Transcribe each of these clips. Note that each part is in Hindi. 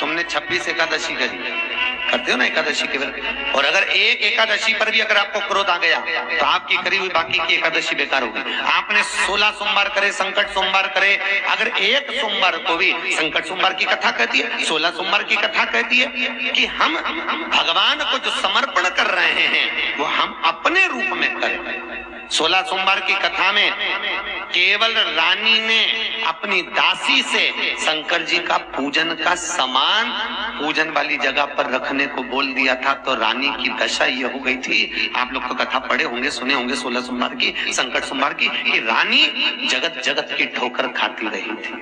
तुमने 26 एकादशी करी, करते हो ना एकादशी के व्रत, और अगर एक एकादशी पर भी अगर आपको क्रोध आ गया तो आपकी करी हुई बाकी की एकादशी बेकार होगी। आपने 16 सोमवार करे, संकट सोमवार करे, अगर एक सोमवार को भी, संकट सोमवार की कथा कहती है, 16 सोमवार की कथा कहती है कि हम भगवान को जो समर्पण कर रहे हैं वो हम अपने रूप में करें। 16 सोमवार की कथा में केवल रानी ने अपनी दासी से शंकर जी का पूजन का सामान पूजन वाली जगह पर रखने को बोल दिया था, तो रानी की दशा ये हो गई थी। आप लोग तो कथा पढ़े होंगे, सुने होंगे 16 सोमवार की, संकट सोमवार की, कि रानी जगत जगत की ठोकर खाती रही थी।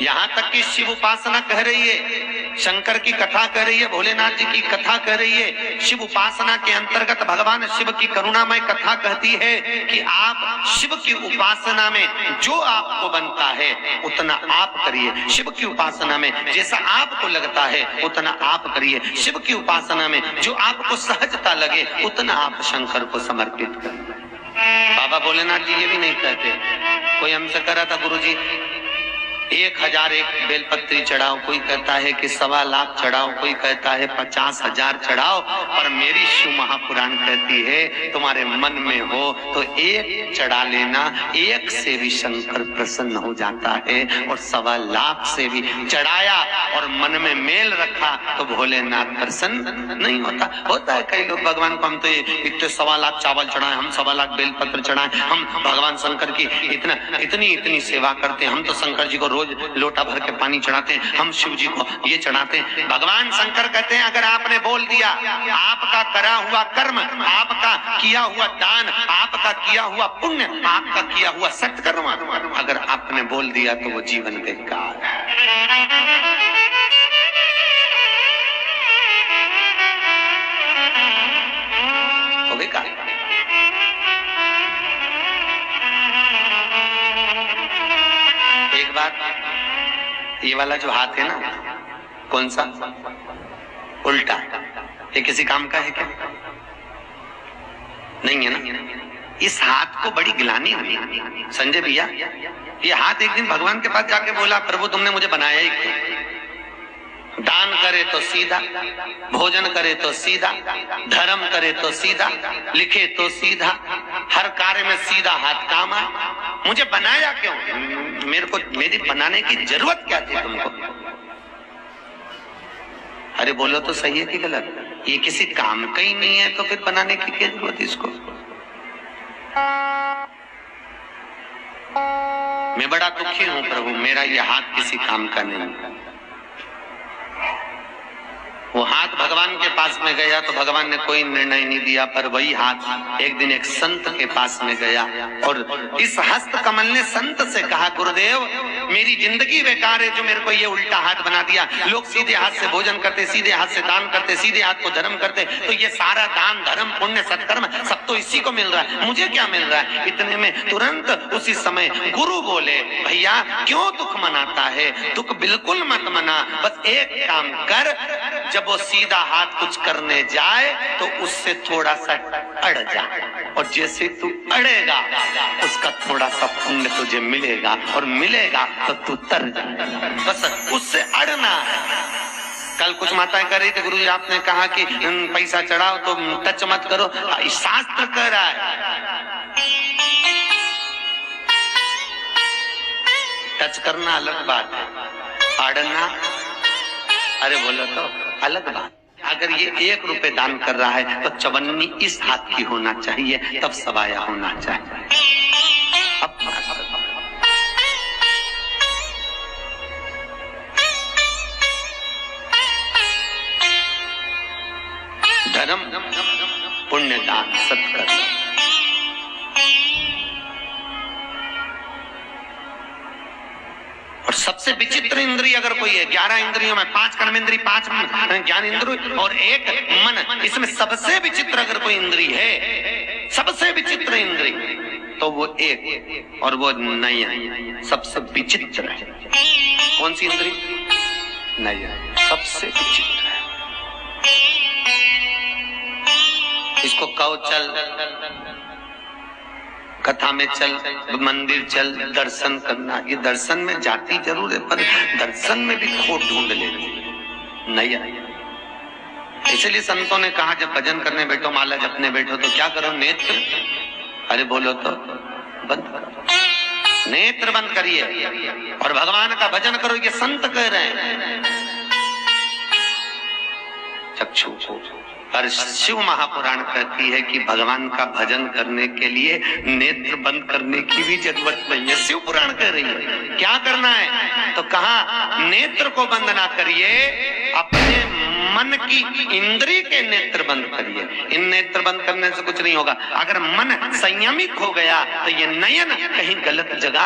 यहाँ तक कि शिव उपासना कह रही है, शंकर की कथा कह रही है, भोलेनाथ जी की कथा कह रही है। शिव उपासना के अंतर्गत भगवान शिव की करुणामय कथा कहती है कि आप शिव की उपासना में जो आपको बनता है उतना आप करिए। शिव की उपासना में जैसा आपको लगता है उतना आप करिए। शिव की उपासना में जो आपको सहजता लगे उतना आप शंकर को समर्पित करिए। बाबा भोलेनाथ जी ये भी नहीं कहते। कोई हमसे कह रहा था, गुरु जी 1001 बेलपत्री चढ़ाओ, कोई कहता है कि 1.25 लाख चढ़ाओ, कोई कहता है 50,000 चढ़ाओ, पर मेरी शिव महापुराण कहती है तुम्हारे मन में हो तो एक चढ़ा लेना, एक से भी शंकर प्रसन्न हो जाता है। और 1.25 लाख से भी चढ़ाया और मन में मेल रखा तो भोलेनाथ प्रसन्न नहीं होता। होता है कई लोग भगवान को, हम तो इतने 1.25 लाख चावल चढ़ाए, हम 1.25 लाख बेलपत्र चढ़ाए, हम भगवान शंकर की इतनी सेवा करते हैं, हम तो शंकर जी को रोज लोटा भर के पानी चढ़ाते हैं, हम शिव जी को ये चढ़ाते हैं। भगवान शंकर कहते हैं अगर आपने बोल दिया, आपका करा हुआ कर्म, आपका किया हुआ दान, आपका किया हुआ पुण्य, आपका किया हुआ सत्कर्म अगर आपने बोल दिया तो वो जीवन बेकार है। वो बेकार। एक बात, ये वाला जो हाथ है ना, कौन सा, उल्टा, ये किसी काम का है क्या? नहीं है ना। इस हाथ को बड़ी गिलानी हुई संजय भैया। ये हाथ एक दिन भगवान के पास जाके बोला, प्रभु तुमने मुझे बनाया ही क्यों? दान करे तो सीधा, भोजन करे तो सीधा, धर्म करे तो सीधा, लिखे तो सीधा, हर कार्य में सीधा हाथ काम आए, मुझे बनाया क्यों? मेरे को मेरी बनाने की जरूरत क्या थी तुमको? अरे बोलो तो सही है कि गलत? ये किसी काम का ही नहीं है तो फिर बनाने की क्या जरूरत इसको? मैं बड़ा दुखी हूं प्रभु, मेरा ये हाथ किसी काम का नहीं। वो हाथ भगवान के पास में गया तो भगवान ने कोई निर्णय नहीं दिया, पर वही हाथ एक दिन एक संत के पास में गया और इस हस्त कमल ने संत से कहा, गुरुदेव मेरी जिंदगी बेकार है जो मेरे को ये उल्टा हाथ बना दिया। लोग सीधे हाथ से भोजन करते, सीधे हाथ से दान करते, सीधे हाथ को धर्म करते, तो ये सारा दान धर्म पुण्य सत्कर्म सब तो इसी को मिल रहा है, मुझे क्या मिल रहा है? इतने में तुरंत उसी समय गुरु बोले, भैया क्यों दुख मनाता है? दुख बिल्कुल मत मना, बस एक काम कर, जब वो सीधा हाथ कुछ करने जाए तो उससे थोड़ा सा अड़ जा, और जैसे तू अड़ेगा उसका थोड़ा सा पुण्य तुझे मिलेगा, और मिलेगा तो तू तर जाएगा, बस उससे अड़ना है। कल कुछ माताएं कर रही थी, गुरु जी आपने कहा कि पैसा चढ़ाओ तो टच मत करो, शास्त्र कह रहा है टच करना अलग बात है, अड़ना अरे बोलो तो अलग बात। अगर ये 1 रुपए दान कर रहा है तो चवन्नी इस हाथ की होना चाहिए, तब सवाया होना चाहिए। धर्म पुण्य दान सत्कर्म। और सबसे विचित्र इंद्रिय अगर कोई है, 11 इंद्रियों में 5 कर्मेंद्रिय, 5 ज्ञान इंद्रिय और 1 मन, इसमें सबसे विचित्र अगर कोई इंद्रिय है, सबसे विचित्र इंद्रिय तो वो एक, और वो नयन सबसे विचित्र है। कौन सी इंद्रिय? नयन सबसे विचित्र है। इसको कहो चल, कथा में चल, मंदिर चल, दर्शन करना। ये दर्शन में जाती जरूर है, पर दर्शन में भी खोट ढूंढ लेती नहीं। इसलिए संतों ने कहा जब भजन करने बैठो, माला जपने बैठो तो क्या करो? नेत्र, अरे बोलो तो, बंद करो, नेत्र बंद करिए और भगवान का भजन करो। ये संत कह रहे हैं चक्षु को। और शिव महापुराण कहती है कि भगवान का भजन करने के लिए नेत्र बंद करने की भी जरूरत नहीं है। शिव पुराण कह रही है क्या करना है, तो कहा नेत्र को बंद ना करिए, अपने मन की इंद्रिय के नेत्र बंद करिए। इन नेत्र बंद करने से कुछ नहीं होगा। अगर मन संयमित हो गया तो ये नयन कहीं गलत जगह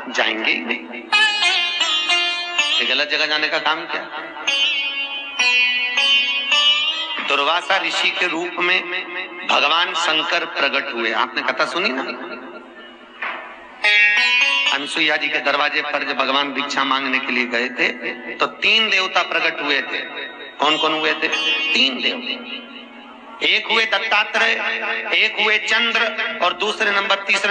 जाएंगे ही नहीं। गलत जगह जाने का काम क्या? दुर्वासा ऋषि के रूप में भगवान शंकर प्रकट हुए। आपने कथा सुनी ना? अनसुईया जी के दरवाजे पर जब भगवान भिक्षा मांगने के लिए गए थे तो 3 देवता प्रकट हुए थे। कौन कौन हुए थे? 3 देवता। एक हुए दत्तात्रेय, एक हुए चंद्र और तीसरे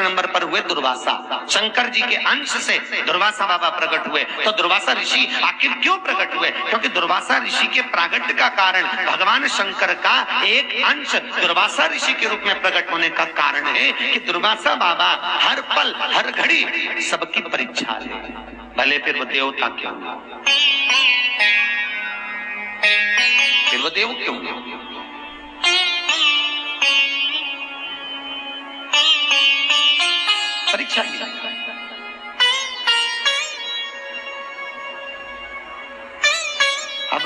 नंबर पर हुए दुर्वासा। शंकर जी के अंश से दुर्वासा बाबा प्रकट हुए। तो दुर्वासा ऋषि आखिर क्यों प्रकट हुए? क्योंकि दुर्वासा ऋषि के प्रागट्य का कारण भगवान शंकर का एक अंश दुर्वासा ऋषि के रूप में प्रकट होने का कारण है कि दुर्वासा बाबा हर पल हर घड़ी सबकी परीक्षा ले, भले फिर वो देवता क्यों ना, फिर वो देव क्यों ना। परीक्षा की। अब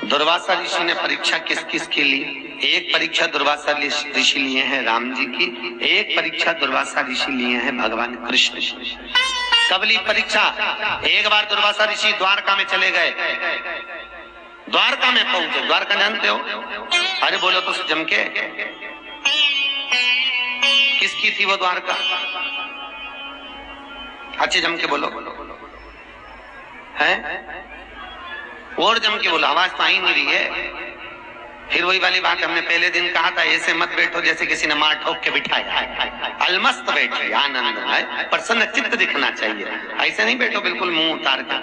दुर्वासा ऋषि ने परीक्षा किस किस के लिए? एक परीक्षा दुर्वासा ऋषि लिए हैं राम जी की, एक परीक्षा दुर्वासा ऋषि लिए हैं भगवान कृष्ण। कब ली परीक्षा? एक बार दुर्वासा ऋषि द्वारका में चले गए, द्वारका में पहुंचे। द्वारका जानते हो? अरे बोलो तो जम के। किसकी थी वो द्वारका? अच्छे जम के बोलो है, और जम के बोलो, आवाज तो आ ही नहीं रही है। फिर वही वाली बात हमने पहले दिन कहा था, ऐसे मत बैठो जैसे किसी ने मार ठोक के बिठाया। अलमस्त बैठे, आनंद है, प्रसन्न चित्त दिखना चाहिए। ऐसे नहीं बैठो बिल्कुल मुंह उतार कर।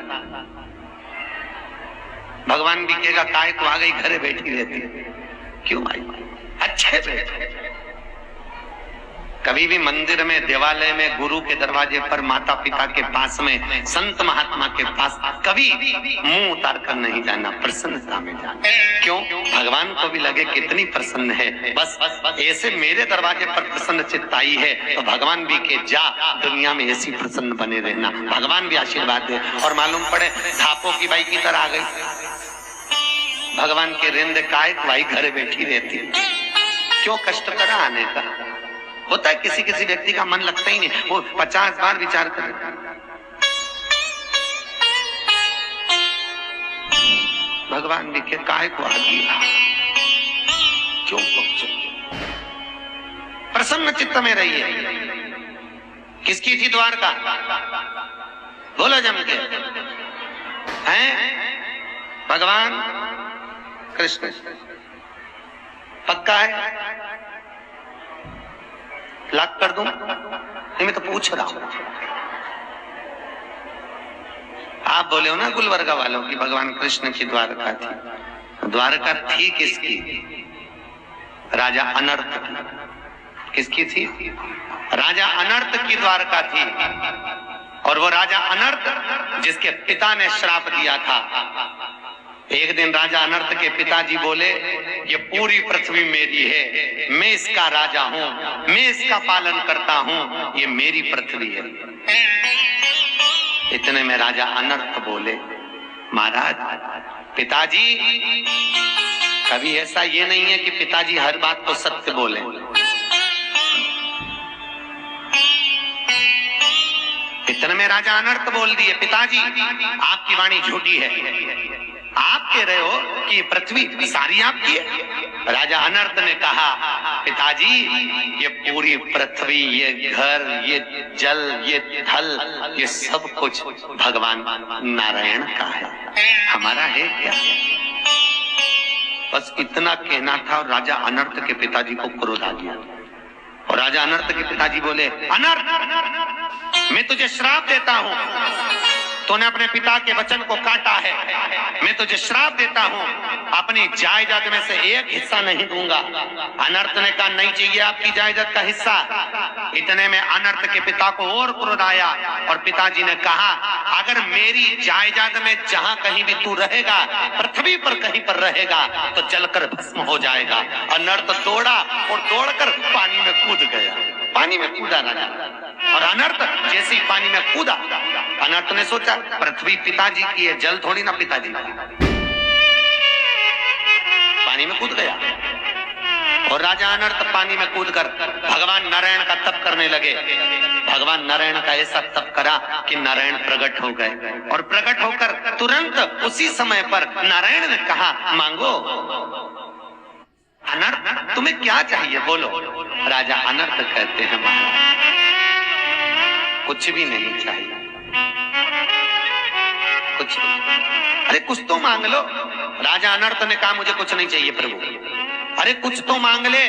भगवान भी कहेगा काय को आ गई घरे बैठी रहती, क्यों आई? अच्छे बैठे। कभी भी मंदिर में, देवालय में, गुरु के दरवाजे पर, माता पिता के पास में, संत महात्मा के पास कभी मुंह उतार कर नहीं जाना, प्रसन्नता में जाना। क्यों? भगवान को भी लगे कितनी प्रसन्न है। बस ऐसे मेरे दरवाजे पर प्रसन्न चित्त आई है तो भगवान भी के जा दुनिया में ऐसी प्रसन्न बने रहना, भगवान भी आशीर्वाद दे। और मालूम पड़े धापो की बाई की तरह आ गई, भगवान के रेंदे काय भाई घरे बैठी रहती, क्यों कष्ट करा आने का? होता है किसी किसी व्यक्ति का मन लगता ही नहीं, वो 50 बार विचार करे। भगवान लिखे काय को आ गया, क्यों? प्रसन्न चित्त में रहिए। किसकी थी द्वारका? बोलो जम के। हैं? भगवान कृष्ण। पक्का है? लाख कर दूं? मैं तो पूछ रहा हूं। आप बोले हो ना गुलबर्गा वालों की भगवान कृष्ण की द्वारका थी। द्वारका थी किसकी? राजा अनर्थ की। किसकी थी? राजा अनर्थ की द्वारका थी। और वो राजा अनर्थ जिसके पिता ने श्राप दिया था। एक दिन राजा अनर्थ के पिताजी बोले, ये पूरी पृथ्वी मेरी है, मैं इसका राजा हूं, मैं इसका पालन करता हूं, ये मेरी पृथ्वी है। इतने में राजा अनर्थ बोले, महाराज पिताजी, कभी ऐसा ये नहीं है कि पिताजी हर बात को सत्य बोले। इतने में राजा अनर्थ बोल दिए, पिताजी आपकी वाणी झूठी है, आप कह रहे हो कि पृथ्वी सारी आपकी है। राजा अनर्थ ने कहा, पिताजी ये पूरी पृथ्वी, ये घर, ये जल, ये थल, ये सब कुछ भगवान नारायण का है, हमारा है क्या? बस इतना कहना था और राजा अनर्थ के पिताजी को क्रोध आ गया और राजा अनर्त के पिताजी बोले, अनर्त, मैं तुझे श्राप देता हूं, तूने अपने पिता के वचन को काटा है, मैं तुझे श्राप देता हूं, अपनी जायदाद में से एक हिस्सा नहीं दूंगा। अनर्त ने कहा, नहीं चाहिए आपकी जायदाद का हिस्सा। इतने में अनर्त के पिता को और क्रोध आया और पिताजी ने कहा, अगर मेरी जायदाद में जहां कहीं भी तू रहेगा, पृथ्वी पर कहीं पर रहेगा, तो जलकर भस्म हो जाएगा। अनर्त दौड़ा और दौड़कर पानी में कूद गया। पानी में कूदा राजा, और अनर्त जैसे ही पानी में कूदा, अनर्त ने सोचा पृथ्वी पिताजी की है, जल थोड़ी ना पिताजी की। पानी में कूद गया और राजा अनर्त पानी में कूदकर भगवान नारायण का तप करने लगे। भगवान नारायण का ऐसा तप करा कि नारायण प्रकट हो गए, और प्रकट होकर तुरंत उसी समय पर नारायण ने कहा, मांगो। अनर्त, तुम्हें क्या चाहिए, बोलो। राजा अनर्त कहते हैं, महाराज कुछ भी नहीं चाहिए, कुछ भी। अरे कुछ तो मांग लो। राजा अनर्त ने कहा, मुझे कुछ नहीं चाहिए प्रभु। अरे कुछ तो मांग ले।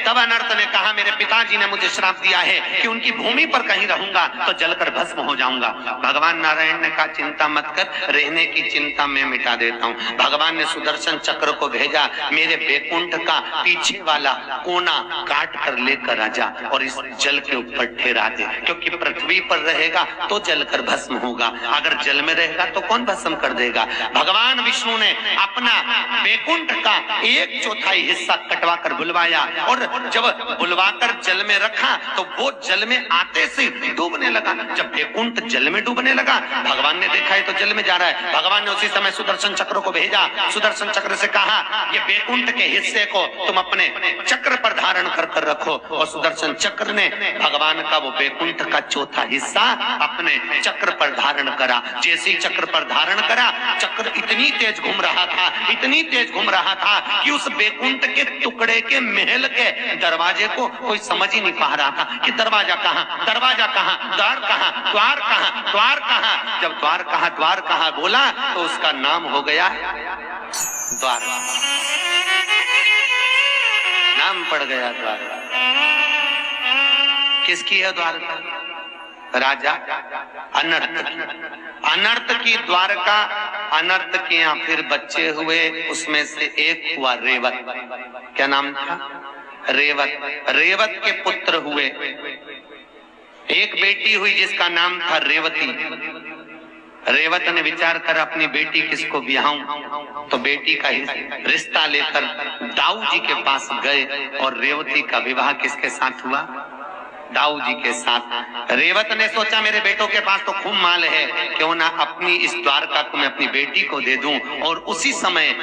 तब अनर्त ने कहा, मेरे पिताजी ने मुझे श्राप दिया है कि उनकी भूमि पर कहीं रहूंगा तो जलकर भस्म हो जाऊंगा। भगवान नारायण ने कहा, चिंता मत कर, रहने की चिंता मैं मिटा देता हूँ। भगवान ने सुदर्शन चक्र को भेजा, मेरे बैकुंठ का पीछे वाला कोना काट कर लेकर आजा और इस जल के ऊपर ठहरा दे, क्योंकि पृथ्वी पर रहेगा तो जलकर भस्म होगा, अगर जल में रहेगा तो कौन भस्म कर देगा। भगवान विष्णु ने अपना बैकुंठ का 1/4 हिस्सा कटवा कर बुलवाया, और जब बुलवाकर जल में रखा तो वो जल में आते से डूबने लगा। जब बैकुंठ जल में डूबने लगा, भगवान ने देखा है तो जल में जा रहा है। भगवान ने उसी समय सुदर्शन चक्र को भेजा। सुदर्शन चक्र से कहा, ये बैकुंठ के हिस्से को तुम अपने चक्र पर धारण कर कर रखो। और सुदर्शन चक्र ने भगवान का वो बैकुंठ का 1/4 हिस्सा अपने चक्र पर धारण करा। जैसे ही चक्र पर धारण करा, चक्र इतनी तेज घूम रहा था, इतनी तेज घूम रहा था कि उस बैकुंठ के टुकड़े के महल के दरवाजे को कोई समझ ही नहीं पा रहा था कि दरवाजा कहाँ, दरवाजा कहाँ, द्वार कहाँ, द्वार कहाँ, द्वार कहाँ। जब द्वार कहाँ, द्वार कहाँ बोला तो उसका नाम हो गया द्वार, नाम पड़ गया द्वार। किसकी है द्वारका? राजा अनर्त। अनर्त की द्वारका, अनर्त के यहाँ फिर बच्चे हुए, उसमें से एक हुआ रेवत। क्या नाम था? रेवत। रेवत के पुत्र हुए। एक बेटी हुई जिसका नाम था रेवती। रेवत ने विचार कर अपनी बेटी किसको ब्याहूं, तो बेटी का रिश्ता लेकर दाऊ जी के पास गए और रेवती का विवाह किसके साथ हुआ? दाऊ जी के साथ। रेवत ने सोचा, मेरे बेटों के पास तो खूब माल है, क्यों ना अपनी इस द्वारका को मैं अपनी बेटी को दे दूं। और उसी समय,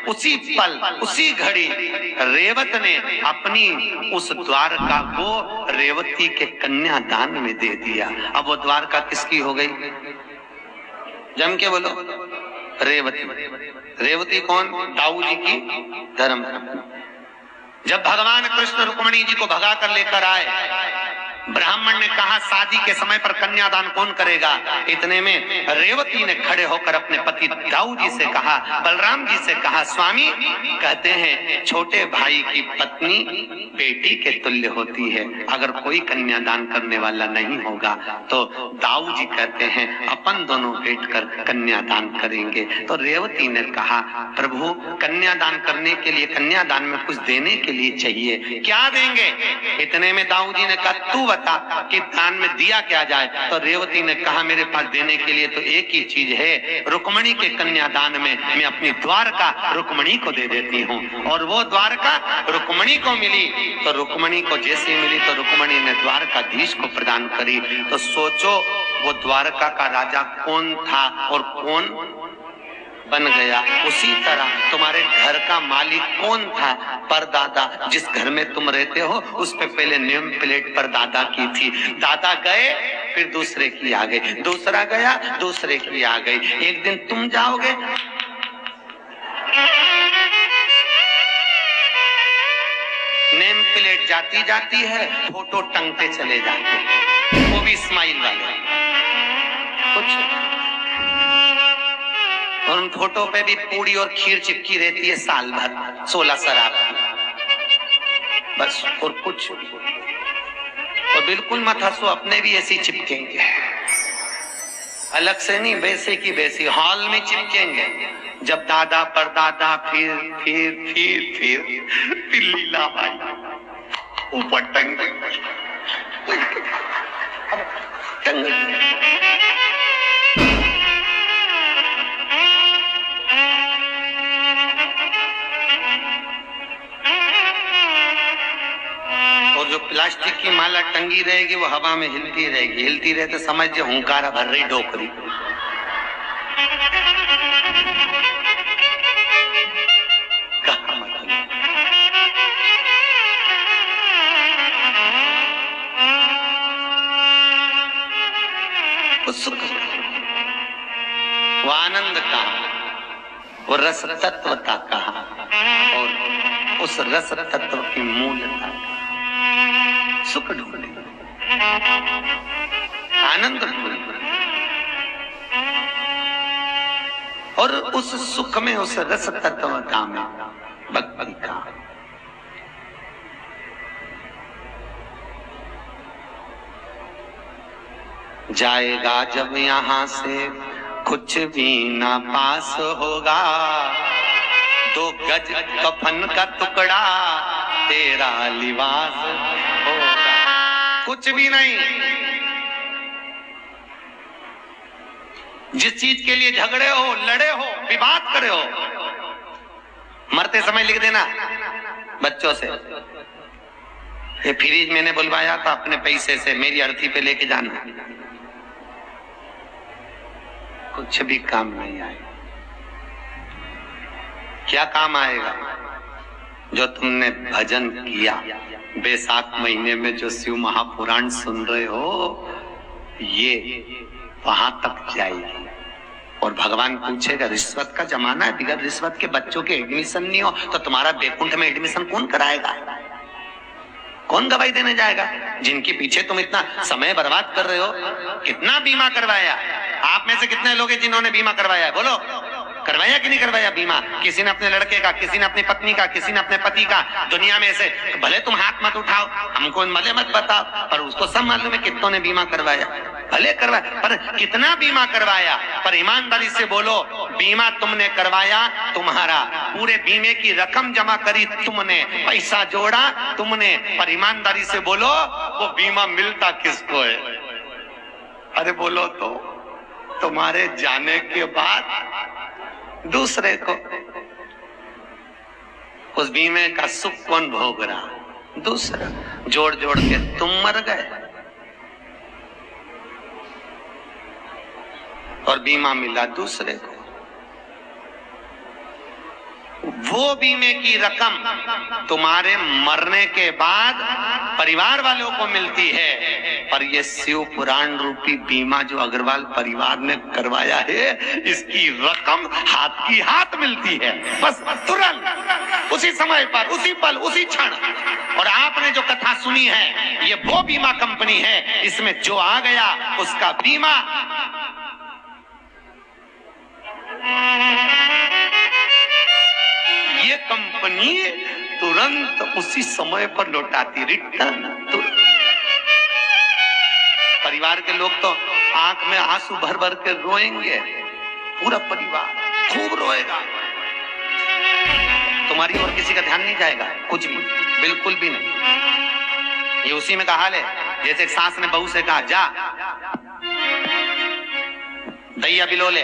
उसी पल, उसी घड़ी रेवत ने अपनी उस द्वारका को रेवती के कन्यादान में दे दिया। अब वो द्वारका किसकी हो गई? जम के बोलो। रेवती। रेवती कौन? दाऊ जी की धर्म। जब भगवान कृष्ण रुक्मिणी जी को भगा कर लेकर आए, ब्राह्मण ने कहा, शादी के समय पर कन्यादान कौन करेगा? इतने में रेवती ने खड़े होकर अपने पति दाऊ जी से कहा, बलराम जी से कहा, स्वामी, कहते हैं छोटे भाई की पत्नी बेटी के तुल्य होती है, अगर कोई कन्यादान करने वाला नहीं होगा तो दाऊ जी कहते हैं अपन दोनों बैठकर कन्यादान करेंगे। तो रेवती ने कहा, प्रभु, कन्यादान करने के लिए, कन्यादान में कुछ देने के लिए चाहिए, क्या देंगे? इतने में दाऊ जी ने कहा, तू बता कि दान में दिया क्या जाए? तो रेवती ने कहा, मेरे पास देने के लिए तो एक ही चीज है, रुक्मिणी के कन्यादान में मैं अपनी द्वारका रुक्मिणी को दे देती हूँ। और वो द्वारका रुक्मिणी को मिली। तो रुक्मिणी को जैसे मिली तो रुक्मिणी ने द्वारकाधीश को प्रदान करी। तो सोचो वो द्वारका का राजा कौन था और कौन बन गया। उसी तरह तुम्हारे घर का मालिक कौन था? परदादा। जिस घर में तुम रहते हो उस पे पहले नेम प्लेट परदादा की थी। दादा गए, फिर दूसरे की आ गई, दूसरा गया, दूसरे की आ गई। एक दिन तुम जाओगे, नेम प्लेट जाती जाती है, फोटो टंगते चले जाते हैं, वो भी स्माइल वाले कुछ। और उन फोटो पे भी पूड़ी और खीर चिपकी रहती है साल भर, 16 शराब, बस और कुछ। बिल्कुल मत हंसो, अपने भी ऐसे ही चिपकेंगे, अलग से नहीं, वैसे की वैसी हॉल में चिपकेंगे। जब दादा परदादा फिर लीला भाई ऊपर टंगे और जो प्लास्टिक की माला टंगी रहेगी वो हवा में हिलती रहेगी, हिलती रहे तो समझ जो हुंकारा भर रही डोकरी। वो आनंद का, वो रस तत्व का कहा, और उस रस तत्व की मूलता सुख ढूंढे, आनंद ढूंढे, और उस सुख में, उस रस तत्व का में भक्ति का। जाएगा जब यहाँ से कुछ भी ना पास होगा, 2 गज कफन का टुकड़ा तेरा लिबास होगा। कुछ भी नहीं, जिस चीज के लिए झगड़े हो, लड़े हो, विवाद करे हो, मरते समय लिख देना बच्चों से, ये फ्रिज मैंने बुलवाया था अपने पैसे से, मेरी अर्थी पे लेके जाना। कुछ भी काम नहीं आएगा। क्या काम आएगा? जो तुमने भजन किया, बैसाख महीने में जो शिव महापुराण सुन रहे हो, ये वहां तक जाएगी। और भगवान पूछेगा, रिश्वत का जमाना है, बिगड़ रिश्वत के बच्चों के एडमिशन नहीं हो तो तुम्हारा बैकुंठ में एडमिशन कौन कराएगा? कौन गवाही देने जाएगा? जिनके पीछे तुम इतना समय बर्बाद कर रहे हो। कितना बीमा करवाया? आप में से कितने लोग हैं जिन्होंने बीमा करवाया है? बोलो, करवाया कि नहीं करवाया बीमा? किसी ने अपने लड़के का, किसी ने अपनी पत्नी का, किसी ने अपने पति का। दुनिया में से भले तुम हाथ मत उठाओ, हमको भले मत बताओ, पर उसको सब मालूम है कितनों ने बीमा करवाया। भले करवाया, पर कितना बीमा करवाया? पर ईमानदारी से बोलो, बीमा तुमने करवाया, तुम्हारा पूरे बीमे की रकम जमा करी तुमने, पैसा जोड़ा तुमने, पर ईमानदारी से बोलो वो बीमा मिलता किसको है? अरे बोलो तो, तुम्हारे जाने के बाद दूसरे को। उस बीमे का सुख कौन भोग रहा? दूसरा। जोड़ जोड़ के तुम मर गए और बीमा मिला दूसरे को। वो बीमे की रकम तुम्हारे मरने के बाद परिवार वालों को मिलती है, पर ये शिव पुराण रूपी बीमा जो अग्रवाल परिवार ने करवाया है, इसकी रकम हाथ की हाथ मिलती है, बस तुरंत, उसी समय पर, उसी पल, उसी क्षण। और आपने जो कथा सुनी है, ये वो बीमा कंपनी है, इसमें जो आ गया उसका बीमा ये कंपनी तुरंत उसी समय पर लौटाती, रिटर्न तुरंत। परिवार के लोग तो आंख में आंसू भर भर के रोएंगे, पूरा परिवार खूब रोएगा। तुम्हारी और किसी का ध्यान नहीं जाएगा, कुछ भी, बिल्कुल भी नहीं। ये उसी में का हाल है, जैसे एक सास ने बहू से कहा, जा दैया बिलो ले,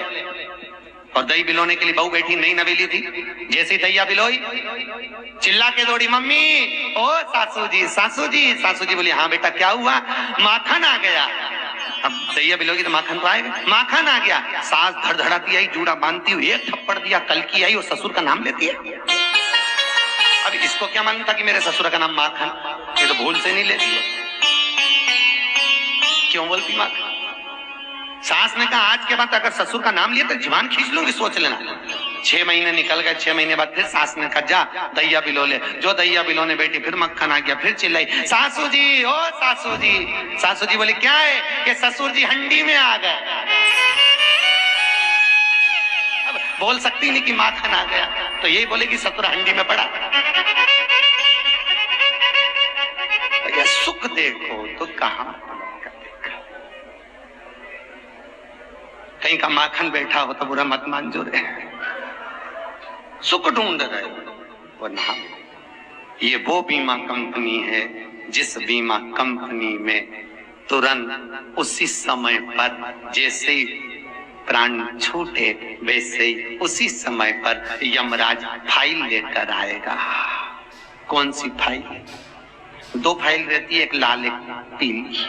और दही बिलोने के लिए बहू बैठी, नई नवेली थी। जैसी दैया बिलोई, चिल्ला के दौड़ी, मम्मी, ओ सासू जी, सासू जी। सासू जी बोली, हाँ बेटा क्या हुआ? माखन आ गया। अब दैया बिलोगी तो माखन तो आएगा। माखन आ गया। सास धड़धड़ाती आई, जूड़ा बांधती हुई एक थप्पड़ दिया, कल की आई और ससुर का नाम लेती है। अब इसको क्या मालूम था कि मेरे ससुर का नाम माखन? ये तो भूल से नहीं लेती है, क्यों बोलती माखन? सास ने कहा, आज के बाद अगर ससुर का नाम लिया तो जीवान खींच लूंगी, सोच लेना। 6 महीने निकल गए। 6 महीने बाद फिर सास ने कहा, जा दैया बिलो ले। जो दैया बिलोने बैठी, फिर मक्खन आ गया, फिर चिल्लाई, सासू जी, ओ सासू जी। सासू जी बोले, क्या है? कि ससुर जी हंडी में आ गए। अब बोल सकती नहीं कि माखन आ गया, तो यही बोलेगी ससुर हंडी में पड़ा। सुख देखो तो कहां कहीं का माखन बैठा हो तो बुरा मत मान जो रे, सुख ढूंढ रहे वो ना। ये वो बीमा कंपनी है जिस बीमा कंपनी में तुरंत उसी समय पर जैसे ही प्राण छूटे वैसे ही उसी समय पर यमराज फाइल लेकर आएगा। कौन सी फाइल? दो फाइल रहती है, एक लाल एक पीली।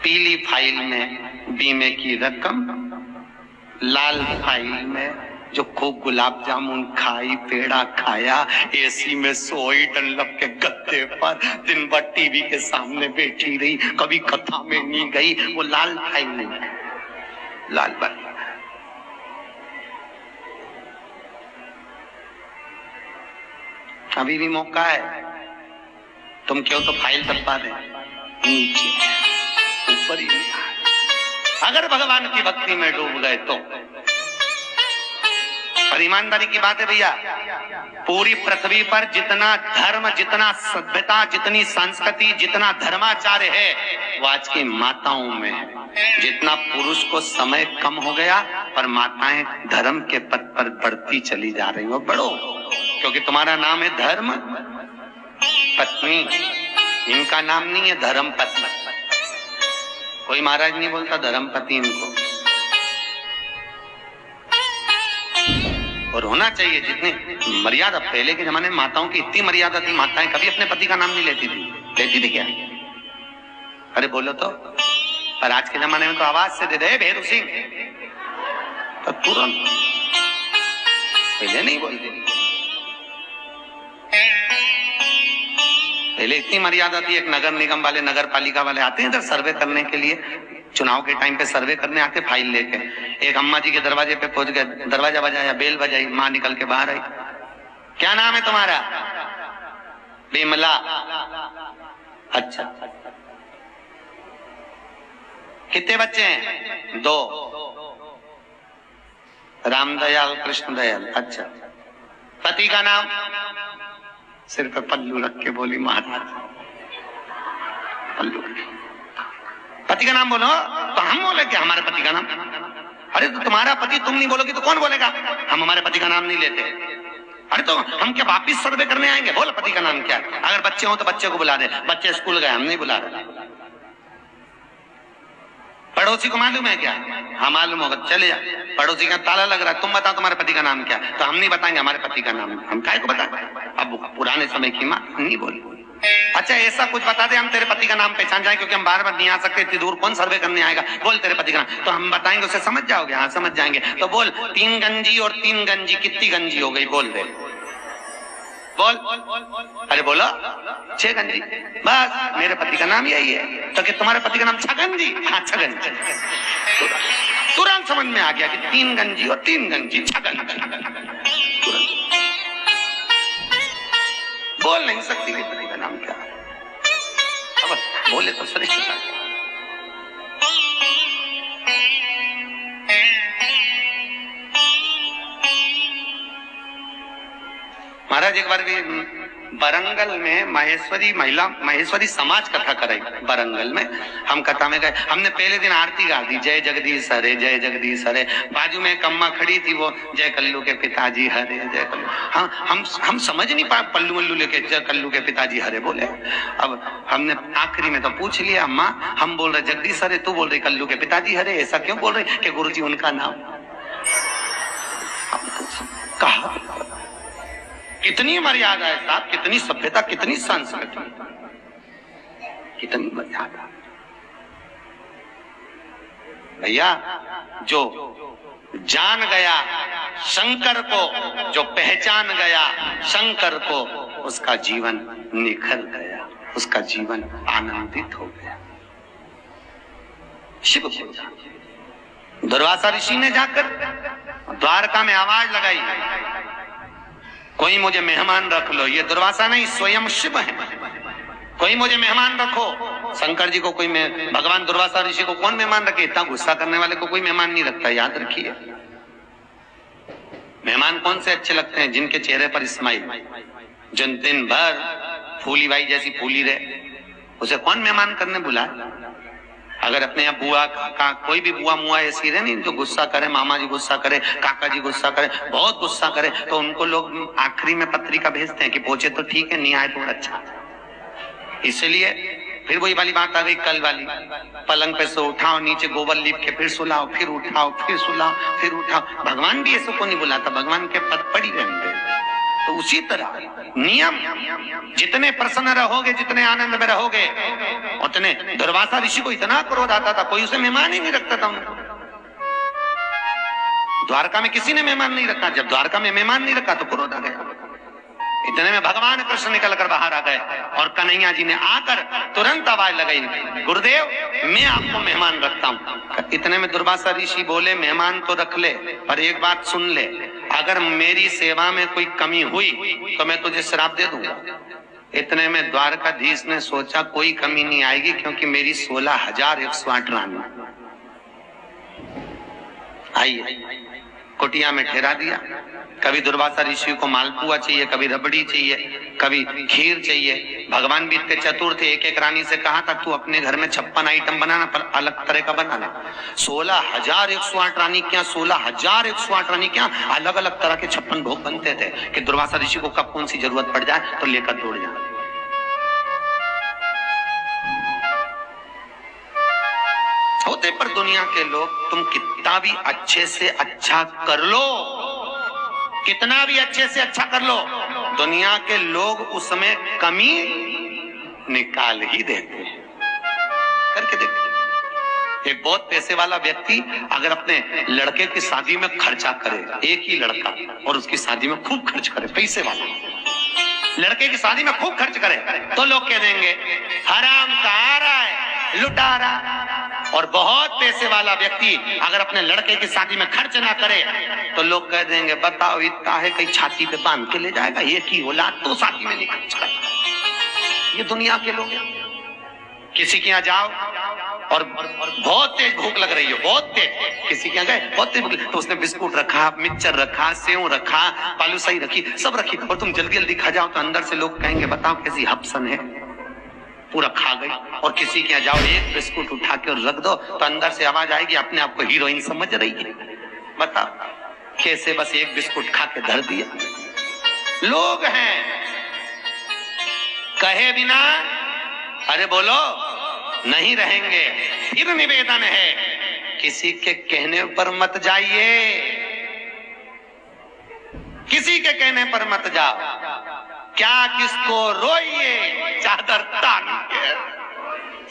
पीली फाइल में बीमे की रकम, लाल फाइल में जो खूब गुलाब जामुन खाई, पेड़ा खाया, एसी में सोई, डनलप के गद्दे पर दिन भर टीवी के सामने बैठी रही, कभी कथा में नहीं गई, वो लाल फाइल नहीं, लाल फाइल। अभी भी मौका है, तुम क्यों तो फाइल दबा दे, नीचे ऊपर ही नहीं। अगर भगवान की भक्ति में डूब गए तो, और ईमानदारी की बात है भैया, पूरी पृथ्वी पर जितना धर्म, जितना सभ्यता, जितनी संस्कृति, जितना धर्माचार्य है वो आज की माताओं में है। जितना पुरुष को समय कम हो गया पर माताएं धर्म के पथ पर बढ़ती चली जा रही हो। बढ़ो, क्योंकि तुम्हारा नाम है धर्म पत्नी, इनका नाम नहीं है धर्म पत्नी। कोई महाराज नहीं बोलता धर्म पति इनको, और होना चाहिए जितनी मर्यादा। पहले के जमाने में माताओं की इतनी मर्यादा थी, माताएं कभी अपने पति का नाम नहीं लेती थी। लेती थी क्या? अरे बोलो तो। पर आज के जमाने में तो आवाज से दे दे भेरू सिंह तो तुरंत, पहले नहीं बोलती। पहले इतनी मर्यादा थी, एक नगर निगम वाले, नगर पालिका वाले आते हैं इधर सर्वे करने के लिए, चुनाव के टाइम पे सर्वे करने आते फाइल लेके। एक अम्मा जी के दरवाजे पे पहुंच गए, दरवाजा बजाया, बेल बजाई, माँ निकल के बाहर आई। क्या नाम है तुम्हारा? विमला। अच्छा, कितने बच्चे हैं? 2। रामदयाल, कृष्णदयाल। अच्छा, पति का नाम? सिर पे पल्लू रख के बोली महाराज, पल्लू। पति का नाम बोलो तो हम बोले क्या हमारे पति का नाम? अरे तो तुम्हारा पति तुम नहीं बोलोगी तो कौन बोलेगा? हम हमारे पति का नाम नहीं लेते। अरे तो हम क्या वापिस सर्वे करने आएंगे? बोल पति का नाम क्या? अगर बच्चे हो तो बच्चे को बुला दे, बच्चे स्कूल गए, हम नहीं बुला रहे। पड़ोसी को मालूम है क्या? हाँ मालूम होगा, चले जा। पड़ोसी का ताला लग रहा है, तुम बताओ तुम्हारे पति का नाम क्या? तो हम नहीं बताएंगे हमारे पति का नाम, हम काय को बताएं? अब पुराने समय की माँ नहीं बोली। अच्छा ऐसा कुछ बता दे हम तेरे पति का नाम पहचान जाए, क्योंकि हम बार बार नहीं आ सकते, इतनी दूर कौन सर्वे करने आएगा। बोल तेरे पति का नाम, तो हम बताएंगे, उसे समझ जाओगे? हाँ समझ जाएंगे। तो बोल 3 गंजी और 3 गंजी कितनी गंजी हो गई? बोल दे, बोल। अरे बोलो 6 गंजी। बस मेरे पति का नाम यही है। तो कि तुम्हारे पति का नाम छगन जी? हाँ छगन जी। तुरंत समझ में आ गया कि 3 गंजी और 3 गंजी, छगन जी। बोल नहीं सकती कि पति का नाम क्या है, अब बोले तो श्रेष्ठ। महाराज एक बार भी बरंगल में महेश्वरी समाज कथा कराई। बरंगल में हम कथा में गए, हमने पहले दिन आरती गा दी, जय जगदीश हरे, जय जगदीश हरे। बाजू में एक अम्मा खड़ी थी, वो जय कल्लू के पिताजी हरे, जय कल्लू। हम समझ नहीं पाए, पल्लू वल्लू लेके जय कल्लू के पिताजी हरे बोले। अब हमने आखिरी में तो पूछ लिया, अम्मा हम बोल रहे जगदीश हरे, तू बोल रही कल्लू के पिताजी हरे, ऐसा क्यों बोल रहे? कि गुरुजी उनका नाम। कहा कितनी मर्यादा है साहब, कितनी सभ्यता, कितनी संस्कृति, कितनी मर्यादा। भैया जो जान गया शंकर को, जो पहचान गया शंकर को, उसका जीवन निखर गया, उसका जीवन आनंदित हो गया। शिव दुर्वासा ऋषि ने जाकर द्वारका में आवाज लगाई, कोई मुझे मेहमान रख लो। ये दुर्वासा नहीं, स्वयं शिव है। कोई मुझे मेहमान रखो। शंकर जी को कोई भगवान दुर्वासा ऋषि को कौन मेहमान रखे? इतना गुस्सा करने वाले को कोई मेहमान नहीं रखता, याद रखिए। मेहमान कौन से अच्छे लगते हैं? जिनके चेहरे पर स्माइल, जिन दिन भर फूली भाई जैसी फूली रहे, उसे कौन मेहमान करने बुलाए? अगर अपने यहाँ बुआ काका कोई भी बुआ मुआ ऐसी रहे नहीं जो गुस्सा करे, मामा जी गुस्सा करे, काका जी गुस्सा करे, बहुत गुस्सा करे, तो उनको लोग आखिरी में पत्रिका भेजते हैं कि पहुंचे तो ठीक है, नहीं आए तो अच्छा। इसलिए फिर वही वाली बात आ गई कल वाली, पलंग पे से उठाओ, नीचे गोबर लीप के फिर सुलाओ, फिर उठाओ, फिर सुलाओ, फिर उठाओ। भगवान भी ऐसे को नहीं बुलाता, भगवान के पद पड़ी रहते। तो उसी तरह नियम, जितने प्रसन्न रहोगे, जितने आनंद में रहोगे, उतने। दुर्वासा ऋषि को इतना क्रोध आता था, कोई उसे मेहमान ही नहीं रखता था उनको। द्वारका में किसी ने मेहमान नहीं रखा, जब द्वारका में मेहमान नहीं रखा तो क्रोध आ गया। इतने में भगवान कृष्ण निकल कर बाहर आ गए और कन्हैया जी ने आकर तुरंत आवाज लगाई, गुरुदेव मैं आपको मेहमान रखता हूँ। इतने में दुर्वासा ऋषि बोले, मेहमान तो रख ले, पर एक बात सुन ले, अगर मेरी सेवा में कोई कमी हुई तो मैं तुझे श्राप दे दूंगा। इतने में द्वारकाधीश ने सोचा कोई कमी नहीं आएगी, क्योंकि मेरी 16,108 रानी आई। कुटिया में ठहरा दिया। कभी दुर्वासा ऋषि को मालपुआ चाहिए, कभी रबड़ी चाहिए, कभी खीर चाहिए। भगवान भी इतने चतुर थे, एक एक रानी से कहा था तू अपने घर में 56 आइटम बनाना, पर अलग तरह का बनाना। 16,108 रानी क्या, 16,108 रानी क्या, अलग अलग तरह के 56 भोग बनते थे कि दुर्वासा ऋषि को कब कौन सी जरूरत पड़ जाए तो लेकर दौड़ जाए। होते पर दुनिया के लोग, तुम कितना भी अच्छे से अच्छा कर लो, कितना भी अच्छे से अच्छा कर लो, दुनिया के लोग उसमें कमी निकाल ही देते हैं। करके देखो, एक बहुत पैसे वाला व्यक्ति अगर अपने लड़के की शादी में खर्चा करे, एक ही लड़का, और उसकी शादी में खूब खर्च करे, पैसे वाला लड़के की शादी में खूब खर्च करे, तो लोग कह देंगे हराम का आ रहा है, लुटा रहा। और बहुत पैसे वाला व्यक्ति अगर अपने लड़के की शादी में खर्च ना करे तो लोग कह देंगे बताओ इतना है, कहीं छाती पे बांध के ले जाएगा, ये की औलाद तो शादी में नहीं खर्च करता। ये दुनिया के लोग हैं। किसी के यहाँ जाओ और बहुत तेज भूख लग रही है, बहुत तेज, किसी के यहाँ गए बहुत तेज भूख, तो उसने बिस्कुट रखा, मिक्सचर रखा, सेव रखा, बालूशाही रखी, सब रखी, और तुम जल्दी जल्दी खा जाओ तो अंदर से लोग कहेंगे बताओ कैसी हपसन है, पूरा खा गई। और किसी के यहाँ जाओ एक बिस्कुट उठा के रख दो तो अंदर से आवाज आएगी अपने आप को हीरोइन समझ रही है, बताओ कैसे बस एक बिस्कुट खा के धर दिया। लोग हैं कहे बिना अरे बोलो नहीं रहेंगे। फिर निवेदन है किसी के कहने पर मत जाइए, किसी के कहने पर मत जाओ, क्या किसको रोइए, चादर तान के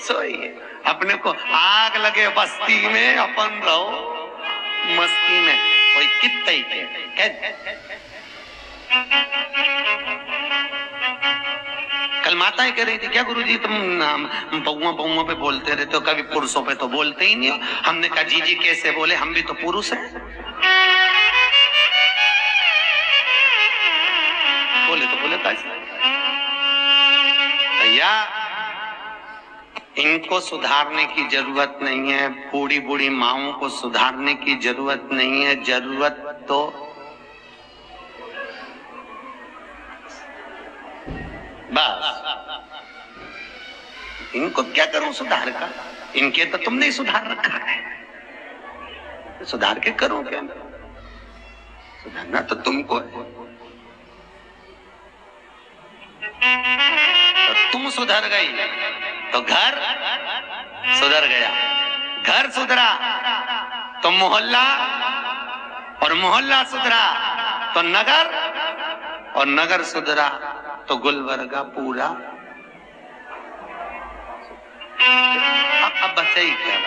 सोइए। अपने को आग लगे बस्ती में, अपन रहो मस्ती में, कोई कितने के कल माताएं कह रही थी क्या गुरुजी तुम बहुओं पे बोलते रहते हो, कभी पुरुषों पे तो बोलते ही नहीं हो। हमने कहा जी जी कैसे बोले, हम भी तो पुरुष हैं। बोले तो बोले कैसे भैया, इनको सुधारने की जरूरत नहीं है, बूढ़ी बूढ़ी माओं को सुधारने की जरूरत नहीं है। जरूरत तो बस इनको क्या करूं सुधार का, इनके तो तुमने ही सुधार रखा है, सुधार के करो क्या, सुधारना तो तुमको है। तो तुम सुधर गई तो घर सुधर गया, घर सुधरा तो मोहल्ला, और मोहल्ला सुधरा तो नगर, और नगर सुधरा तो गुलबर्गा पूरा। अब बचे ही क्या,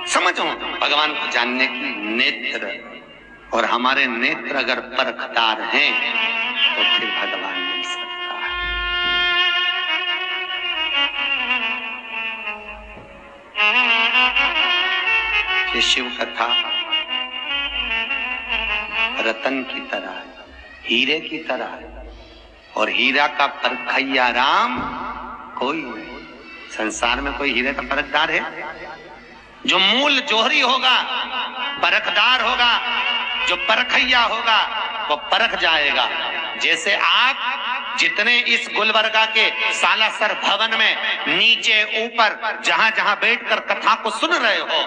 समझो भगवान को जानने की नेत्र, और हमारे नेत्र अगर परखदार हैं तो फिर भगवान मिल सकता है। ये शिव कथा रतन की तरह, हीरे की तरह, और हीरा का परखैया राम कोई नहीं। संसार में कोई हीरे का परखदार है? जो मूल जोहरी होगा परखदार होगा, जो परखैया होगा वो परख जाएगा। जैसे आप जितने इस गुलबर्गा के सालासर भवन में नीचे ऊपर जहां जहां बैठकर कथा को सुन रहे हो,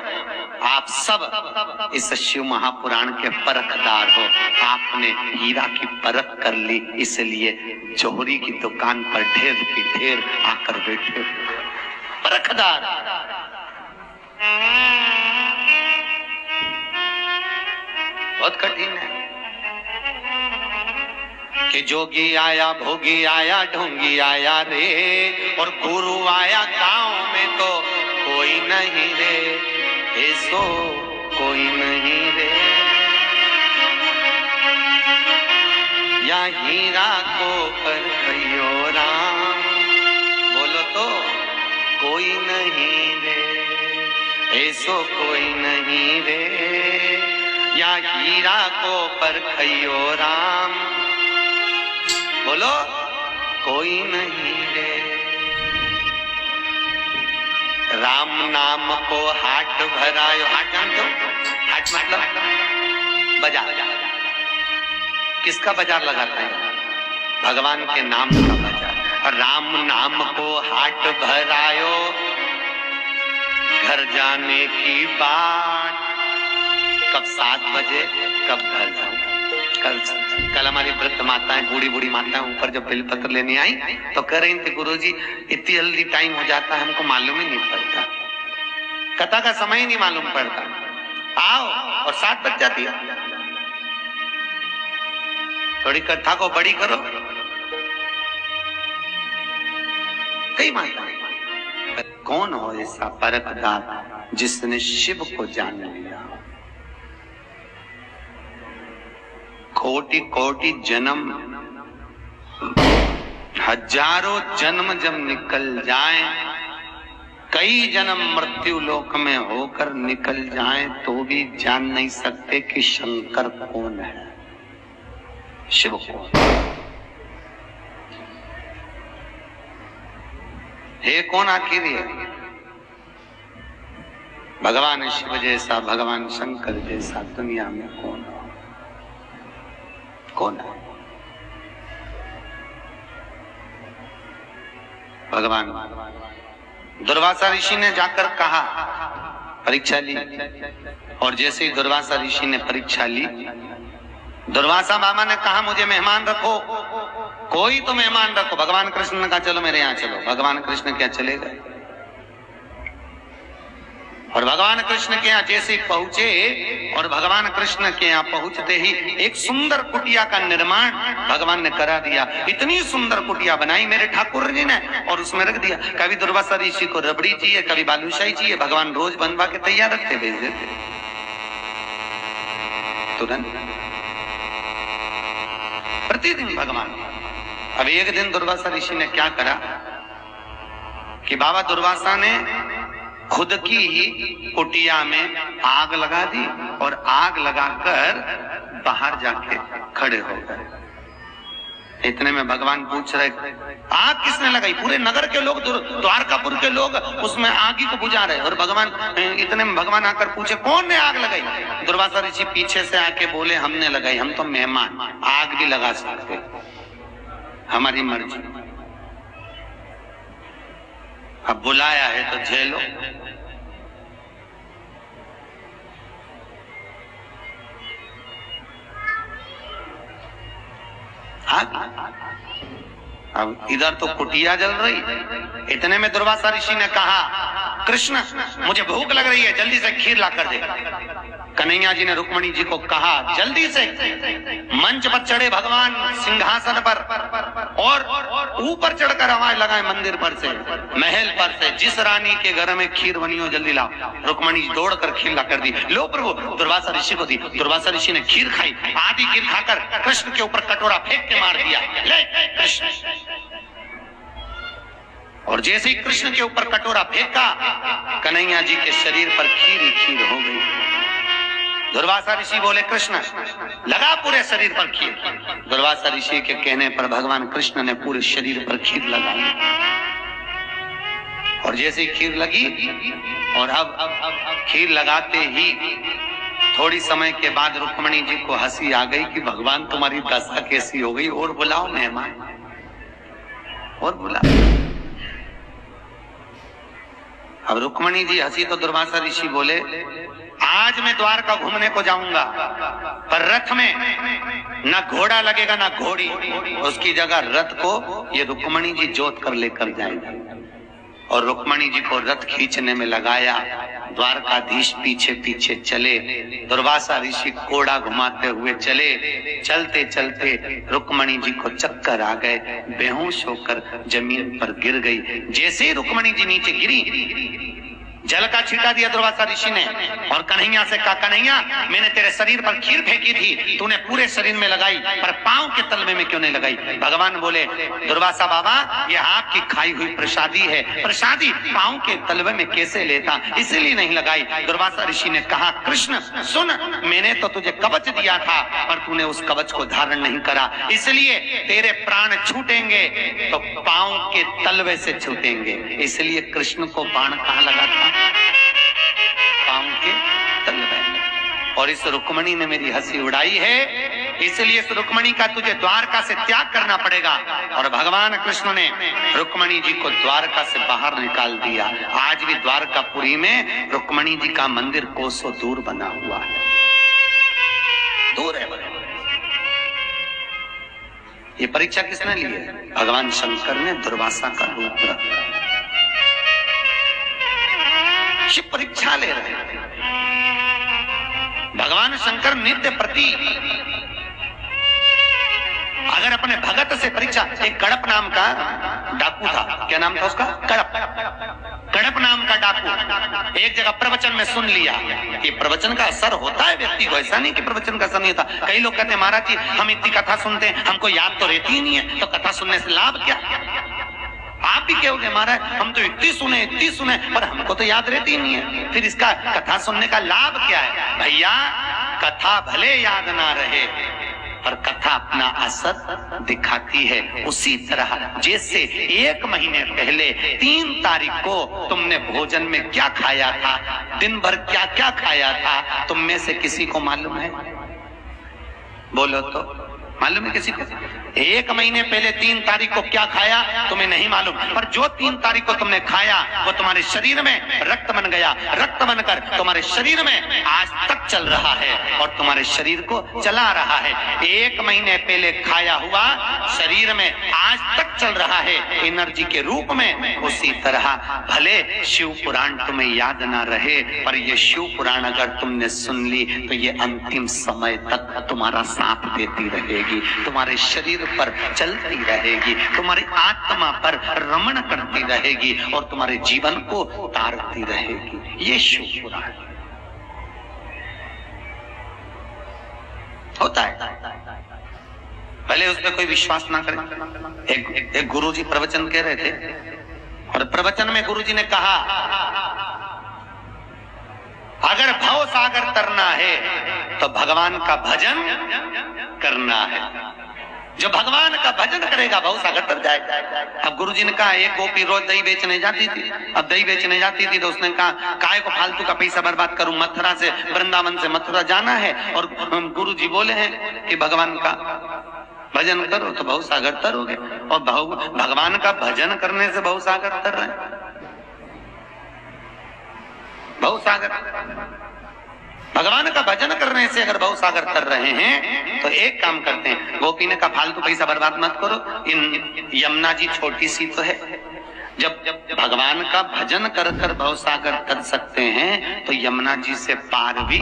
आप सब इस शिव महापुराण के परखदार हो। आपने हीरा की परख कर ली, इसलिए जोहरी की दुकान पर ढेर की ढेर आकर बैठे परखदार। बहुत कठिन है कि जोगी आया, भोगी आया, ढोंगी आया रे, और गुरु आया गांव में तो कोई नहीं रे, ऐसो कोई नहीं रे। या हीरा को परखियो राम, बोलो तो कोई नहीं रे, ऐसो कोई नहीं रे। या हीरा को परखियो राम, बोलो कोई नहीं रे। राम नाम को हाट भरायो। हाट जानते हो? हाट मतलब बाजार। किसका बाजार लगाता है? भगवान के नाम का बाजार। राम नाम को हाट भरायो, घर जाने की बात, कब 7 बजे कब घर जाऊं। कल हमारी वृद्ध माताएं, बूढ़ी बूढ़ी माताएं ऊपर जब बेलपत्र लेने आई तो कह रही थी, गुरुजी इतनी जल्दी टाइम हो जाता है, हमको मालूम ही नहीं पड़ता, कथा का समय ही नहीं मालूम पड़ता। आओ, और 7 बज जाती है। थोड़ी कथा को बड़ी करो। कई माताएं, कौन हो ऐसा परखदार जिसने शिव को जान लिया? कोटि कोटि जन्म, हजारों जन्म जब निकल जाएं, कई जन्म मृत्यु लोक में होकर निकल जाएं, तो भी जान नहीं सकते कि शंकर कौन है, शिव कौन है, कौन आखिर है? भगवान शिव जैसा, भगवान शंकर जैसा दुनिया में कौन है? कौन है? भगवान। दुर्वासा ऋषि ने जाकर कहा, परीक्षा ली, और जैसे ही दुर्वासा ऋषि ने परीक्षा ली, दुर्वासा बाबा ने कहा मुझे मेहमान रखो, कोई तो मेहमान रखो। भगवान कृष्ण ने कहा चलो मेरे यहाँ चलो। भगवान कृष्ण क्या चले गए, और भगवान कृष्ण के यहाँ जैसे पहुंचे, और भगवान कृष्ण के यहाँ पहुंचते ही एक सुंदर कुटिया का निर्माण भगवान ने करा दिया। इतनी सुंदर कुटिया बनाई मेरे ठाकुर जी ने, और उसमें रख दिया। कभी दुर्वासा ऋषि को रबड़ी चाहिए, कभी बालूशाही चाहिए, भगवान रोज बनवा के तैयार रखते, भेज देते तुरंत, प्रतिदिन भगवान। अब एक दिन दुर्वासा ऋषि ने क्या करा कि बाबा दुर्वासा ने खुद की ही कुटिया में आग लगा दी, और आग लगाकर बाहर जाके खड़े हो गए। इतने में भगवान पूछ रहे, आग किसने लगाई? पूरे नगर के लोग, द्वारकापुर के लोग उसमें आग को बुझा रहे, और भगवान, इतने में भगवान आकर पूछे कौन ने आग लगाई? दुर्वासा ऋषि पीछे से आके बोले हमने लगाई, हम तो मेहमान, आग भी लगा सकते, हमारी मर्जी, अब बुलाया है तो झेलो। अब इधर तो कुटिया जल रही। इतने में दुर्वासा ऋषि ने कहा, कृष्ण मुझे भूख लग रही है, जल्दी से खीर ला कर दे। कन्हैया जी ने रुक्मणी जी को कहा, जल्दी से मंच पर चढ़े भगवान सिंहासन पर, और ऊपर चढ़कर आवाज लगाए मंदिर पर से, महल पर से, जिस रानी के घर में खीर बनी हो जल्दी लाओ। रुक्मणी जी दौड़कर खीर ला कर दी। लो प्रभु, दुर्वासा ऋषि को दी। दुर्वासा ऋषि ने खीर खाई, आधी खीर खाकर कृष्ण के ऊपर कटोरा फेंक के मार दिया, ले कृष्ण। और जैसे ही कृष्ण के ऊपर कटोरा फेंका, कन्हैया जी के शरीर पर खीर ही खीर हो गई। दुर्वासा ऋषि बोले, कृष्ण लगा पूरे शरीर पर खीर। दुर्वासा ऋषि के कहने पर भगवान कृष्ण ने पूरे शरीर पर खीर लगा ली, और जैसे ही खीर लगी, और अब खीर लगाते ही थोड़ी समय के बाद रुक्मणी जी को हंसी आ गई कि भगवान तुम्हारी दशा कैसी हो गई, और बुलाओ मेहमान, और बुलाओ। अब रुक्मणी जी हंसी तो दुर्वासा ऋषि बोले, आज मैं द्वारका घूमने को जाऊंगा, पर रथ में ना घोड़ा लगेगा ना घोड़ी, उसकी जगह रथ को ये रुक्मणी जी जोत कर लेकर जाएगी। और रुक्मणी जी को रथ खींचने में लगाया, द्वारकाधीश पीछे पीछे चले, दुर्वासा ऋषि घोड़ा घुमाते हुए चले। चलते चलते रुक्मणी जी को चक्कर आ गए, बेहोश होकर जमीन पर गिर गई। जैसे ही रुक्मणी जी नीचे गिरी, जल का छींटा दिया दुर्वासा ऋषि ने और कन्हैया से कहा, कन्हैया मैंने तेरे शरीर पर खीर फेंकी थी, तूने पूरे शरीर में लगाई पर पांव के तलवे में क्यों नहीं लगाई? भगवान बोले, दुर्वासा बाबा ये आपकी खाई हुई प्रसादी है, प्रसादी पांव के तलवे में कैसे लेता, इसीलिए नहीं लगाई। दुर्वासा ऋषि ने कहा, कृष्ण सुन, मैंने तो तुझे कवच दिया था पर तूने उस कवच को धारण नहीं करा, इसलिए तेरे प्राण छूटेंगे तो पांव के तलवे से छूटेंगे। इसलिए कृष्ण को बाण कहाँ लगा था? पांव के तलवे। और इस रुक्मणी ने मेरी हंसी उड़ाई है, इसलिए इस रुक्मणी का तुझे द्वारका से त्याग करना पड़ेगा। और भगवान कृष्ण ने रुक्मणी जी को द्वारका से बाहर निकाल दिया। आज भी द्वारकापुरी में रुक्मणी जी का मंदिर कोसों दूर बना हुआ है, दूर है। ये परीक्षा किसने ली है? भगवान शंकर ने दुर्वासा का रूप रखा, शिव परीक्षा ले रहे हैं। भगवान शंकर नित्य प्रति अगर अपने भगत से परीक्षा, एक कड़प नाम का डाकू था, क्या नाम था उसका? कड़प नाम का डाकू एक जगह प्रवचन में सुन लिया। ये प्रवचन का असर होता है व्यक्ति को, ऐसा नहीं कि प्रवचन का असर नहीं होता। कई लोग कहते हैं महाराज जी हम इतनी कथा सुनते हैं, हमको याद तो रहती ही नहीं है, तो कथा सुनने से लाभ क्या? आप भी कहोगे महाराज हम तो इतनी सुने पर हमको तो याद रहती नहीं है, फिर इसका कथा सुनने का लाभ क्या है? भैया कथा भले याद ना रहे पर कथा अपना असर दिखाती है। उसी तरह जैसे 1 महीने पहले 3 तारीख को तुमने भोजन में क्या खाया था, दिन भर क्या क्या खाया था, तुम में से किसी को मालूम है? बोलो तो, मालूम है किसी को? 1 महीने पहले 3 तारीख को क्या खाया तुम्हें नहीं मालूम, पर जो 3 तारीख को तुमने खाया वो तुम्हारे शरीर में रक्त बन गया, रक्त बनकर तुम्हारे शरीर में आज तक चल रहा है और तुम्हारे शरीर को चला रहा है। 1 महीने पहले खाया हुआ शरीर में आज तक चल रहा है एनर्जी के रूप में। उसी तरह भले शिव पुराण तुम्हें याद ना रहे पर ये शिव पुराण अगर तुमने सुन ली तो ये अंतिम समय तक तुम्हारा साथ देती रहेगी, तुम्हारे शरीर पर चलती रहेगी, तुम्हारी आत्मा पर रमण करती रहेगी और तुम्हारे जीवन को उतारती रहेगी। ये शिव पुराण होता है। पहले उस पर कोई विश्वास ना करे। एक गुरुजी प्रवचन कह रहे थे और प्रवचन में गुरुजी ने कहा अगर भव सागर तरना है तो भगवान का भजन करना है। जो भगवान का भजन करेगा भव सागर तर जाएगा। अब गुरुजी ने कहा एक गोपी रोज दही बेचने जाती थी, अब दही बेचने जाती थी तो उसने कहा काय को फालतू का पैसा बर्बाद करूं, मथुरा से वृंदावन से मथुरा जाना है और गुरुजी बोले हैं कि भगवान का भजन करो तो भव सागर तरोगे, और भगवान का भजन करने से भव सागर तर रहे हैं। भव सागर भगवान का भजन करने से अगर भव सागर तर रहे हैं तो एक काम करते हैं, गोपी ने कहा फालतू पैसा बर्बाद मत करो, इन यमुना जी छोटी सी तो है, जब भगवान का भजन कर कर भव सागर तर सकते हैं तो यमुना जी से पार भी,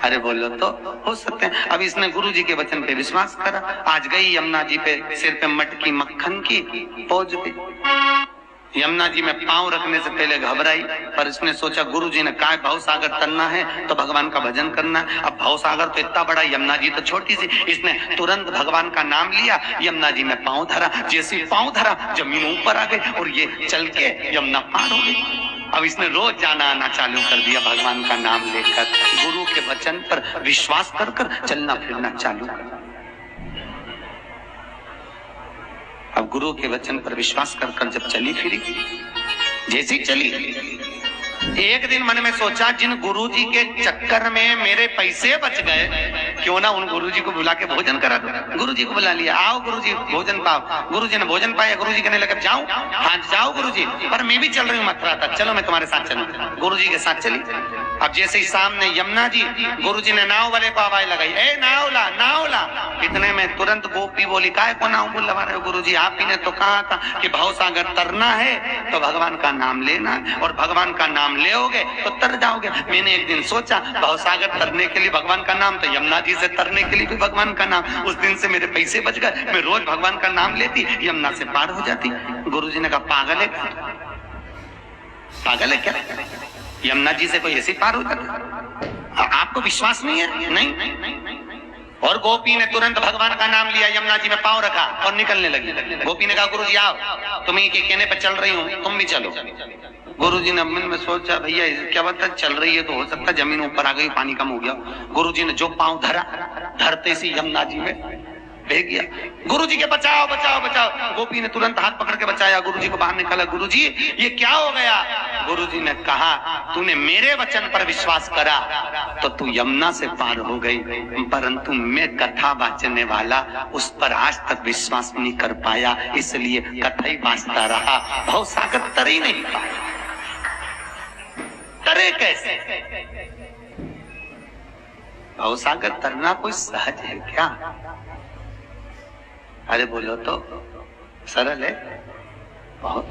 अरे बोलो तो, हो सकते हैं। अब इसने गुरु जी के वचन पे विश्वास करा, आज गई यमुना जी पे सिर पे मटकी मक्खन की पहुंच गई। यमुना जी में पांव रखने से पहले घबराई पर इसने सोचा गुरु जी ने कहा भव सागर तरना है तो भगवान का भजन करना है। अब भव सागर तो इतना बड़ा, यमुना जी तो छोटी सी, इसने तुरंत भगवान का नाम लिया, यमुना जी में पांव धरा, जैसे पांव धरा जमीन ऊपर आ गई और ये चल के यमुना पार हो गई। अब इसने रोज जाना आना चालू कर दिया भगवान का नाम लेकर, गुरु के वचन पर विश्वास कर कर चलना फिरना चालू कर। अब गुरु के वचन पर विश्वास कर कर जब चली फिरी, जैसी चली एक दिन मन में सोचा, जिन गुरुजी के चक्कर में मेरे पैसे बच गए, क्यों ना उन गुरुजी को बुला के भोजन करा दो। गुरुजी को बुला लिया, आओ गुरुजी भोजन पाओ। गुरुजी ने भोजन पाया। गुरुजी कहने लगे जाऊं? हाँ जाओ गुरुजी, पर मैं भी चल रही हूँ मथुरा तक, चलो मैं तुम्हारे साथ चलूं। गुरुजी के साथ चली। अब जैसे ही सामने यमुना जी, गुरुजी ने नाव वाले को आवाज लगाई, ए नाव ला, नाव ला। इतने में तुरंत गोपी बोली, काय को नाव बुलवा रहे हो गुरुजी? आप ही ने तो कहा था कि भवसागर तरना है तो भगवान का नाम लेना, और भगवान का नाम लेओगे तो तर जाओगे। मैंने एक दिन सोचा, भवसागर तरने के लिए भगवान का नाम, तो यमुना जी से तरने के लिए भी भगवान का नाम। उस दिन से मेरे पैसे बच गए, मैं रोज भगवान का नाम लेती, यमुना से पार हो जाती। गुरुजी ने कहा, पागल है, पागल है क्या? यमुना जी से कोई ऐसे पार हो जाता? आपको विश्वास नहीं है? नहीं। और गोपी ने तुरंत भगवान का नाम लिया, यमुना जी में पांव रखा और निकलने लगी। गोपी ने कहा, गुरुजी आओ, तुम्हें के कहने पर चल रही हूँ, तुम भी चलो। गुरुजी ने मन में सोचा, भैया क्या बता, चल रही है तो हो सकता जमीन ऊपर आ गई, पानी कम हो गया। गुरुजी ने जो पांव धरा, धरते से यमुना जी में बह गया। गुरुजी के बचाओ बचाओ बचाओ। गोपी ने तुरंत हाथ पकड़ के बचाया। गुरुजी को बाहर निकाला, गुरुजी ये क्या हो गया? गुरुजी ने कहा, तूने मेरे वचन पर विश्वास करा तो तू यमुना से पार हो गई, परंतु मैं कथा वाचने वाला उस पर आज तक विश्वास नहीं कर पाया, इसलिए कथा ही वाचता रहा, भवसागर तर ही नहीं पाया। तरे कैसे? भवसागर तरना कोई सहज है क्या? अरे बोलो तो, सरल है बहुत।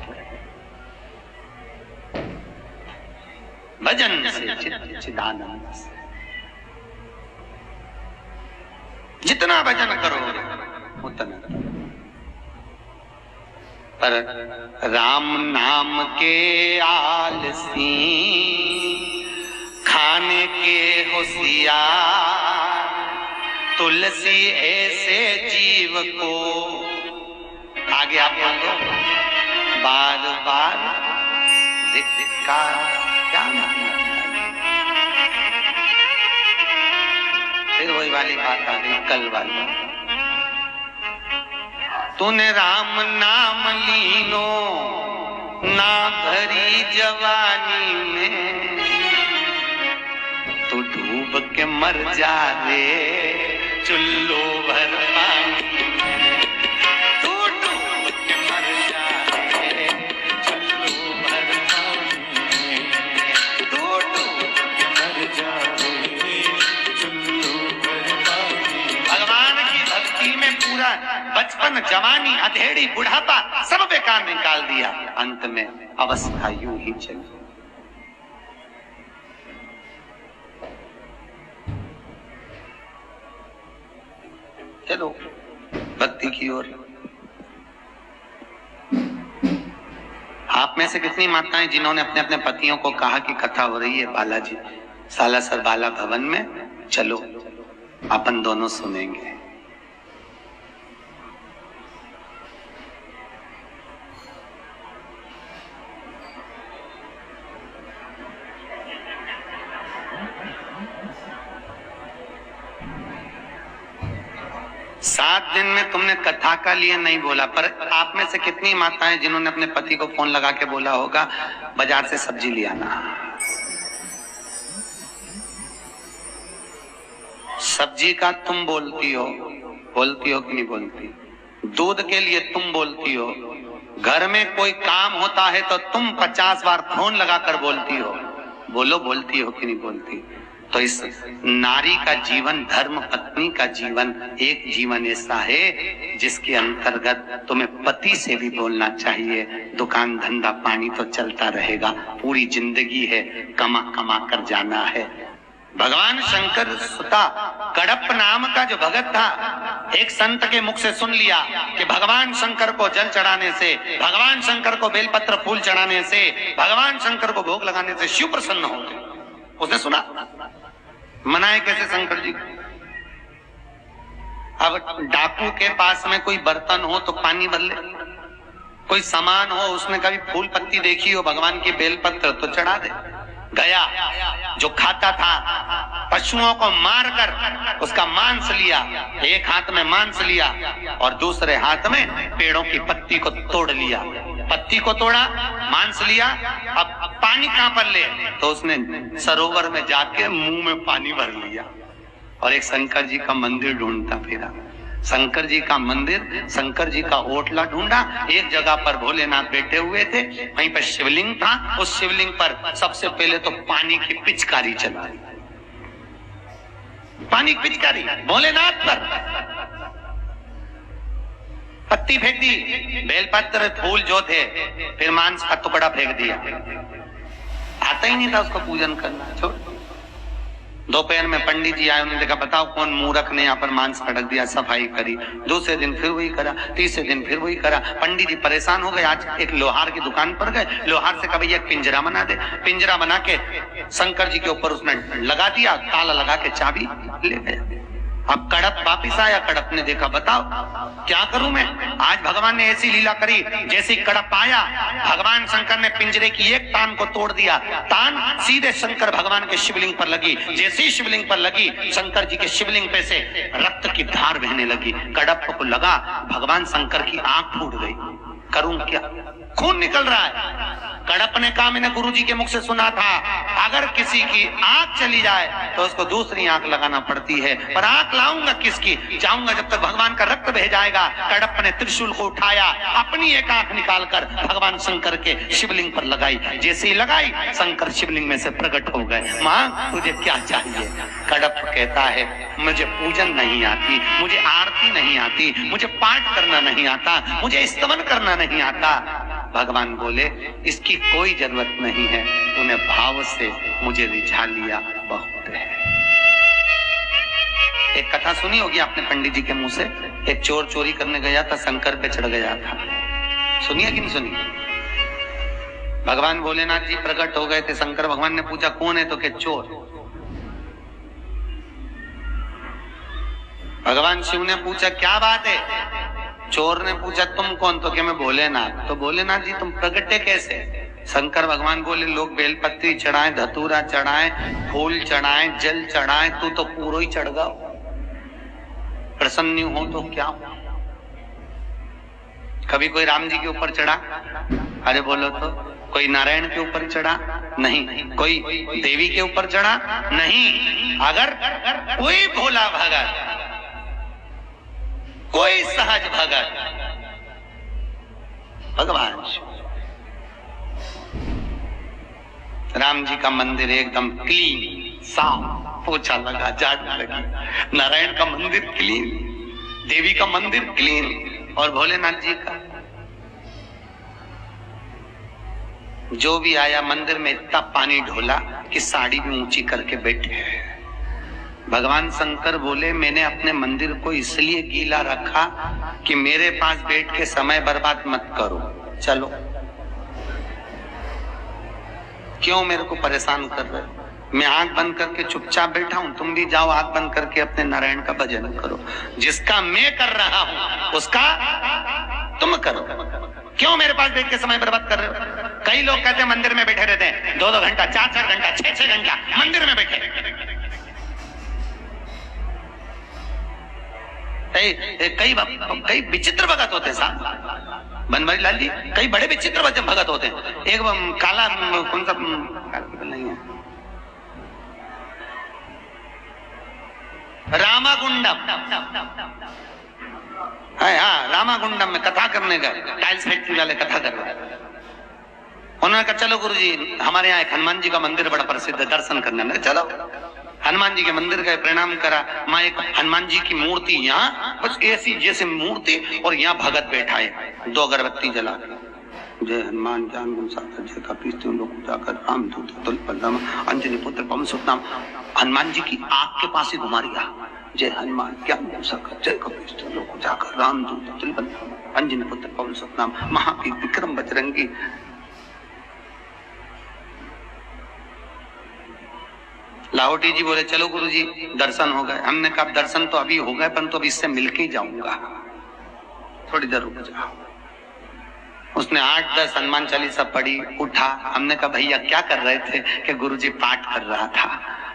भजन से चिदानंद से जितना भजन करो उतना। पर राम नाम के आलसी, खाने के होशियार, तुलसी ऐसे जीव को, आगे आप बोल दो, बार बार धिक्कार। क्या फिर वही वाली बात आ गई, कल वाली। तूने राम नाम लीनो ना भरी जवानी में, तू डूब के मर जा रे चुल्लू भर पानी में। तू डूब के मर जा रे चुल्लू भर पानी में। तू डूब के मर जा रे चुल्लू भर पानी में। भगवान की भक्ति में पूरा बचपन, जवानी, अधेड़ी, बुढ़ापा सब बेकार निकाल दिया। अंत में अवस्था यूं ही चली। चलो भक्ति की ओर। आप में से कितनी माताएं जिन्होंने अपने अपने पतियों को कहा कि कथा हो रही है बालाजी सालासर बाला भवन में, चलो अपन दोनों सुनेंगे। सात दिन में तुमने कथा का लिए नहीं बोला, पर आप में से कितनी माताएं जिन्होंने अपने पति को फोन लगा के बोला होगा बाजार से सब्जी ले आना। सब्जी का तुम बोलती हो कि नहीं बोलती? दूध के लिए तुम बोलती हो। घर में कोई काम होता है तो तुम 50 बार फोन लगाकर बोलती हो। बोलो, बोलती हो कि नहीं बोलती? तो इस नारी का जीवन, धर्म पत्नी का जीवन, एक जीवन ऐसा है जिसके अंतर्गत तुम्हें पति से भी बोलना चाहिए। दुकान धंधा पानी तो चलता रहेगा, पूरी जिंदगी है, कमा कमा कर जाना है। भगवान शंकर सुता कड़प नाम का जो भगत था, एक संत के मुख से सुन लिया कि भगवान शंकर को जल चढ़ाने से, भगवान शंकर को बेलपत्र फूल चढ़ाने से, भगवान शंकर को भोग लगाने से शिव प्रसन्न होते। उसने सुना, मनाए कैसे शंकर जी? अब डाकू के पास में कोई बर्तन हो तो पानी बदले, कोई सामान हो उसमें कभी फूल पत्ती देखी हो भगवान की बेलपत्र तो चढ़ा दे। गया जो खाता था, पशुओं को मारकर उसका मांस लिया, एक हाथ में मांस लिया और दूसरे हाथ में पेड़ों की पत्ती को तोड़ लिया। पत्ती को तोड़ा, मांस लिया, अब पानी कहां पर ले, तो उसने सरोवर में जाके मुंह में पानी भर लिया और एक शंकर जी का मंदिर ढूंढता फिरा। शंकर जी का मंदिर, शंकर जी का ओटला ढूंढा। एक जगह पर भोलेनाथ बैठे हुए थे, वहीं पर शिवलिंग था। उस शिवलिंग पर सबसे पहले तो पानी की पिचकारी चला, पानी की पिचकारी भोलेनाथ पर, पत्ती फेंक दी, बेलपत्र फूल जो थे, फिर मांस का टुकड़ा फेंक दिया। आता ही नहीं था उसको पूजन करना। छोड़। दोपहर में पंडित जी आए, उन्होंने देखा बताओ कौन मूर्ख ने यहाँ पर मांस खड़क दिया, सफाई करी। दूसरे दिन फिर वही करा, तीसरे दिन फिर वही करा। पंडित जी परेशान हो गए। आज एक लोहार की दुकान पर गए, लोहार से कहा भैया पिंजरा बना दे। पिंजरा बना के शंकर जी के ऊपर उसने लगा दिया, ताला लगा के चाबी ले गया। अब कड़प वापिस आया, कड़प ने देखा बताओ क्या करूं मैं, आज भगवान ने ऐसी लीला करी। जैसे कड़प आया, भगवान शंकर ने पिंजरे की एक तान को तोड़ दिया, तान सीधे शंकर भगवान के शिवलिंग पर लगी। जैसे ही शिवलिंग पर लगी, शंकर जी के शिवलिंग पे से रक्त की धार बहने लगी। कड़प को लगा भगवान शंकर की आंख फूट गई, करूं क्या, खून निकल रहा है। कड़प ने कहा मैंने गुरुजी के मुख से सुना था, अगर किसी की आंख चली जाए तो उसको दूसरी आंख लगाना पड़ती है, पर आंख लाऊंगा किसकी, जाऊंगा जब तक भगवान का रक्त बह जाएगा। कड़प ने त्रिशूल को उठाया, अपनी एक आंख निकालकर भगवान शंकर के शिवलिंग पर लगाई। जैसे ही लगाई, शंकर शिवलिंग में से प्रकट हो गए। मां तुझे क्या चाहिए? कड़प कहता है मुझे पूजन नहीं आती, मुझे आरती नहीं आती, मुझे पाठ करना नहीं आता, मुझे स्तवन करना नहीं आता। भगवान बोले इसकी कोई जरूरत नहीं है, तूने भाव से मुझे रिझा लिया, बहुत है। एक कथा सुनी होगी आपने पंडित जी के मुंह से। एक चोर चोरी करने गया था, शंकर पे चढ़ गया था। सुनिए कि नहीं सुनी? भगवान भोलेनाथ जी प्रकट हो गए थे। शंकर भगवान ने पूछा कौन है, तो के चोर। भगवान शिव ने पूछा क्या बात है? चोर ने पूछा तुम कौन, तो क्या मैं भोलेनाथ। तो भोलेनाथ जी तुम प्रगटे कैसे? शंकर भगवान बोले लोग बेलपत्री चढ़ाएं, धतूरा चढ़ाएं, फूल चढ़ाएं, जल चढ़ाएं, तू तो पूरा ही चढ़ गया। प्रसन्न हो तो क्या हो? कभी कोई राम जी के ऊपर चढ़ा? अरे बोलो तो। कोई नारायण के ऊपर चढ़ा? नहीं। कोई देवी के ऊपर चढ़ा? नहीं। अगर कोई भोला भगत, कोई सहज भगत, भगवान राम जी का मंदिर एकदम क्लीन, साफ, पोछा लगा, झाड़ू लगी। नारायण का मंदिर क्लीन, देवी का मंदिर क्लीन, और भोलेनाथ जी का जो भी आया मंदिर में इतना पानी ढोला कि साड़ी भी ऊंची करके बैठे। भगवान शंकर बोले मैंने अपने मंदिर को इसलिए गीला रखा कि मेरे पास बैठ के समय बर्बाद मत करो, चलो। क्यों मेरे को परेशान कर रहे हो? मैं आंख बंद करके चुपचाप बैठा हूं, तुम भी जाओ आंख बंद करके अपने नारायण का भजन करो। जिसका मैं कर रहा हूं उसका तुम करो। क्यों मेरे पास बैठ के समय बर्बाद कर रहे हो? कई लोग कहते हैं मंदिर में बैठे रहते हैं 2-2 घंटा, 4-4 घंटा, 6-6 घंटा मंदिर में बैठे। कई विचित्र भगत होते साहब, बनवारी लाल जी, कई बड़े विचित्र भगत होते हैं। एक काला कौन सा नहीं है, रामागुंडम है। हाँ, रामागुंडम में कथा करने गए, टाइल्स फैक्ट्री वाले कथा कर रहे। उन्होंने कहा चलो गुरुजी हमारे यहाँ एक हनुमान जी का मंदिर बड़ा प्रसिद्ध है, दर्शन करने। चलो हनुमान जी के मंदिर गए, प्रणाम करा। माँ एक हनुमान जी की मूर्ति यहाँ, बस ऐसी जैसे मूर्ति, और यहाँ भगत बैठा है, 2 अगरबत्ती जला। जय हनुमान ज्ञान गुण सागर जय कपीस लोग जाकर राम दूत तुल बलराम अंजनी पुत्र पवन सुत नाम। हनुमान जी की आंख के पास ही घुमा रिया। जय हनुमान ज्ञान गुण सागर जय कपीस लोग जाकर राम दूत तुल बलराम अंजनी पुत्र पवन सुत नाम महावीर विक्रम बजरंगी। लाहौटी जी बोले चलो गुरुजी दर्शन हो गए। हमने कहा दर्शन तो अभी हो गए, परंतु अब इससे मिलके ही जाऊंगा, थोड़ी देर रुक जाओ। उसने 8-10 हनुमान चालीसा पढ़ी, उठा। हमने कहा भैया क्या कर रहे थे? कि गुरुजी पाठ कर रहा था।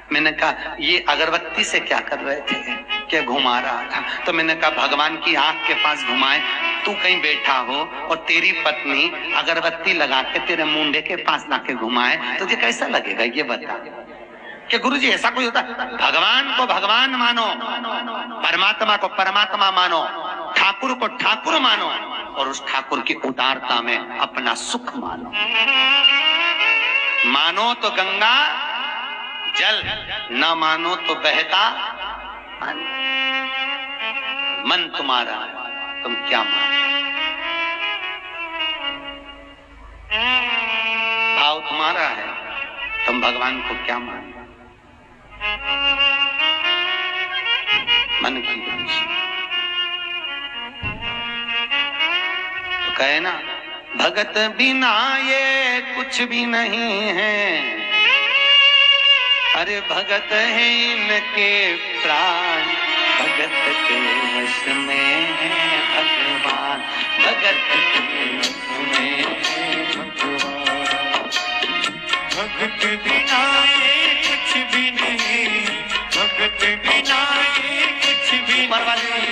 मैंने कहा ये अगरबत्ती से क्या कर रहे थे? क्या घुमा रहा था? तो मैंने कहा भगवान की आंख के पास घुमाए, तू कहीं बैठा हो और तेरी पत्नी अगरबत्ती लगा के तेरे मुंडे के पास लाके घुमाए, तुझे कैसा लगेगा ये बता? कि गुरुजी ऐसा कोई होता? भगवान को भगवान मानो, परमात्मा को परमात्मा मानो, ठाकुर को ठाकुर मानो और उस ठाकुर की उदारता में अपना सुख मानो। मानो तो गंगा जल, न मानो तो बहता मन तुम्हारा, तुम क्या मानो? भाव तुम्हारा है, तुम भगवान को क्या मानो? मन की खुशी तो कहे ना, भगत बिना ये कुछ भी नहीं है, अरे भगत है इनके प्राण, भगत के वश में है भगवान, भगत के वश में है भगवान। भगत बिना ये कुछ भी नहीं, भगत बिना ये कुछ भी नहीं,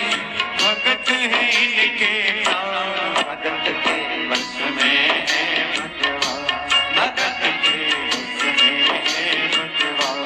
भगत है इनके प्राण, भगत के वश में है भगवान, भगत के वश में है भगवान।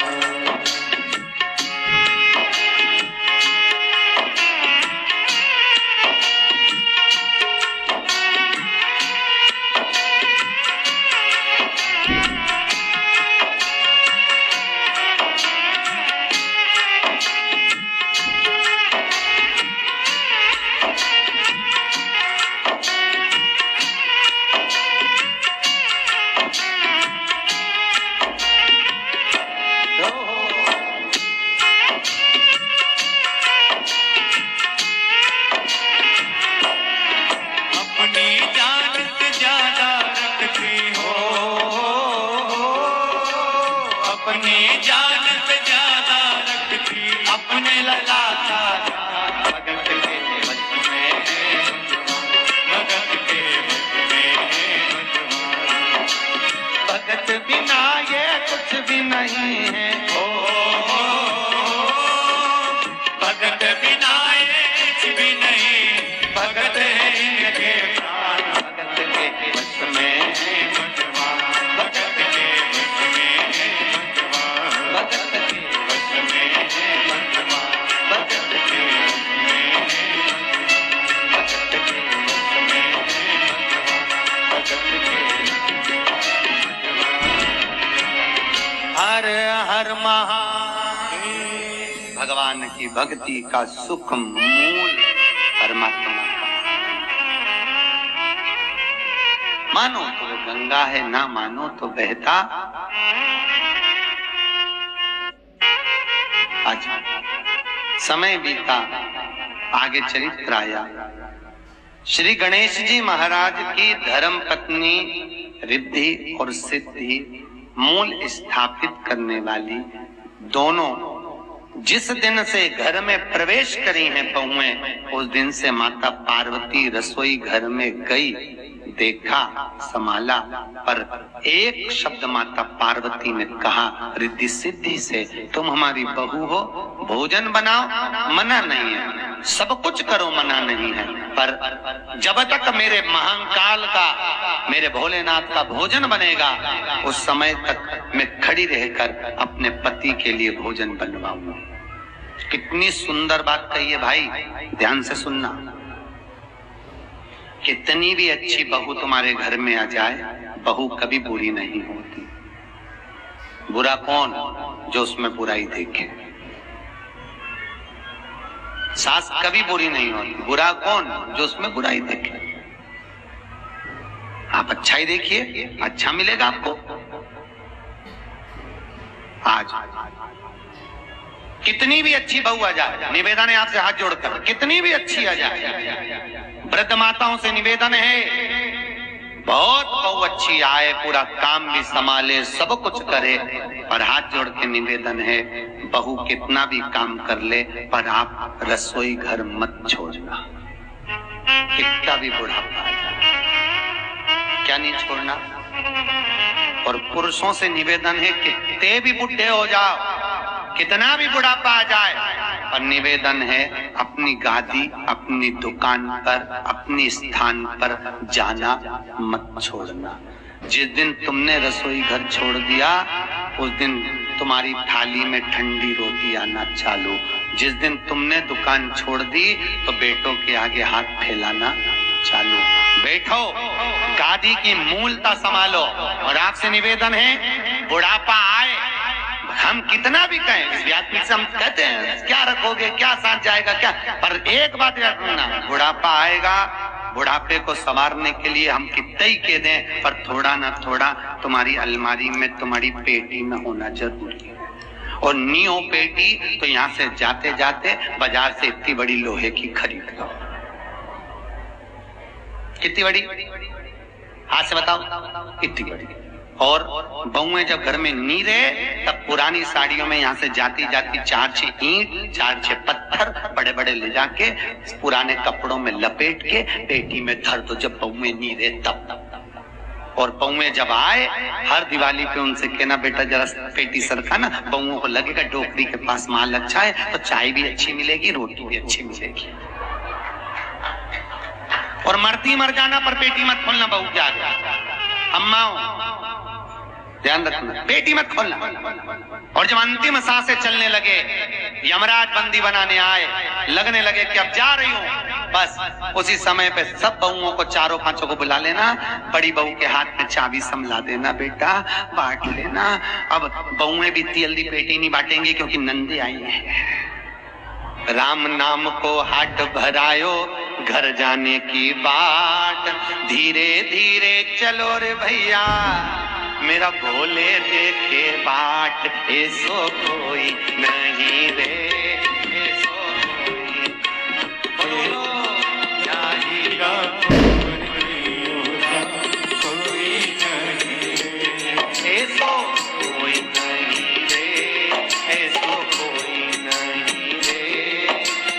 भगवान की भक्ति का सुख मूल परमात्मा का। मानो तो गंगा है, ना मानो तो बहता। आज समय बीता, आगे चरित्र आया। श्री गणेश जी महाराज की धर्म पत्नी रिद्धि और सिद्धि मूल स्थापित करने वाली दोनों जिस दिन से घर में प्रवेश करी हैं बहुएं, उस दिन से माता पार्वती रसोई घर में गई, देखा, संभाला, पर एक शब्द माता पार्वती ने कहा रिद्धि सिद्धि से, तुम हमारी बहू हो, भोजन बनाओ, मना नहीं है, सब कुछ करो, मना नहीं है, पर जब तक मेरे महाकाल का, मेरे भोलेनाथ का भोजन बनेगा, उस समय तक मैं खड़ी रहकर अपने पति के लिए भोजन बनवाऊंगा। कितनी सुंदर बात कही है भाई, ध्यान से सुनना। कितनी भी अच्छी बहू तुम्हारे घर में आ जाए, बहू कभी बुरी नहीं होती। बुरा कौन? जो उसमें बुराई देखे। सास कभी बुरी नहीं होती। बुरा कौन? जो उसमें बुराई देखे। आप अच्छा ही देखिए, अच्छा मिलेगा आपको। आज कितनी भी अच्छी बहू आ जाए, निवेदन है आपसे हाथ जोड़कर, कितनी भी अच्छी आ जाए, वृद्ध माताओं से निवेदन है, बहुत बहू अच्छी आए, पूरा काम भी संभाले, सब कुछ करे, पर हाथ जोड़ के निवेदन है, बहू कितना भी काम कर ले, पर आप रसोई घर मत छोड़ना। कितना भी बुढ़ापा आ जाए, क्या नहीं छोड़ना। और पुरुषों से निवेदन है, कितने भी बुढ़े हो जाओ, कितना भी बुढ़ापा आ जाए, पर निवेदन है अपनी गादी, अपनी दुकान पर, अपनी स्थान पर जाना मत छोड़ना। जिस दिन तुमने रसोई घर छोड़ दिया, उस दिन तुम्हारी थाली में ठंडी रोटी आना चालू। जिस दिन तुमने दुकान छोड़ दी, तो बेटों के आगे हाथ फैलाना चालू। बैठो, गादी की मूलता संभालो। और आपसे निवेदन है, बुढ़ापा आए, हम कितना भी कहें, व्यापी से हम कहते हैं क्या रखोगे, क्या साथ जाएगा, क्या, पर एक बात याद रखना, बुढ़ापा आएगा, बुढ़ापे को संवारने के लिए हम कितना ही कह दें, पर थोड़ा ना थोड़ा तुम्हारी अलमारी में, तुम्हारी पेटी में होना जरूरी है। और नी हो पेटी तो यहाँ से जाते जाते बाजार से इतनी बड़ी लोहे की खरीद लो। कितनी बड़ी? हाथ से बताओ, कितनी बड़ी? और बहुएं जब घर में नी रहे, तब पुरानी साड़ियों में यहाँ से जाती जाती 4-6 ईंट, 4-6 पत्थर बड़े बड़े ले जाके पुराने कपड़ों में लपेट के पेटी में धर दो। जब बहुएं नी रहे तब। और बहुएं जब आए, हर दिवाली पे उनसे कहना, बेटा जरा पेटी सरका ना, बहुओं को लगेगा डोकरी के पास माल अच्छा है, तो चाय भी अच्छी मिलेगी, रोटी भी अच्छी मिलेगी। और मरती मर जाना, पर पेटी मत खोलना बहू के आगे। अम्माओं ध्यान रखना, पेटी मत खोलना। और जब अंतिम सांसें चलने लगे, यमराज बंदी बनाने आए, लगने लगे कि अब जा रही हूं, बस उसी समय पे सब बहुओं को, 4-5 को बुला लेना, बड़ी बहू के हाथ में चाबी समला देना, बेटा बांट लेना। अब बहुएं भी इतनी जल्दी पेटी नहीं बांटेंगी, क्योंकि नंदे आई है। राम नाम को हाथ भरायो, घर जाने की बाट, धीरे धीरे चलो रे भैया, मेरा भोले देखे बाट, ऐसो कोई नहीं रे, ऐसो कोई हीरा कोई नहीं, ऐसो कोई नहीं रे, ऐसो कोई नहीं रे,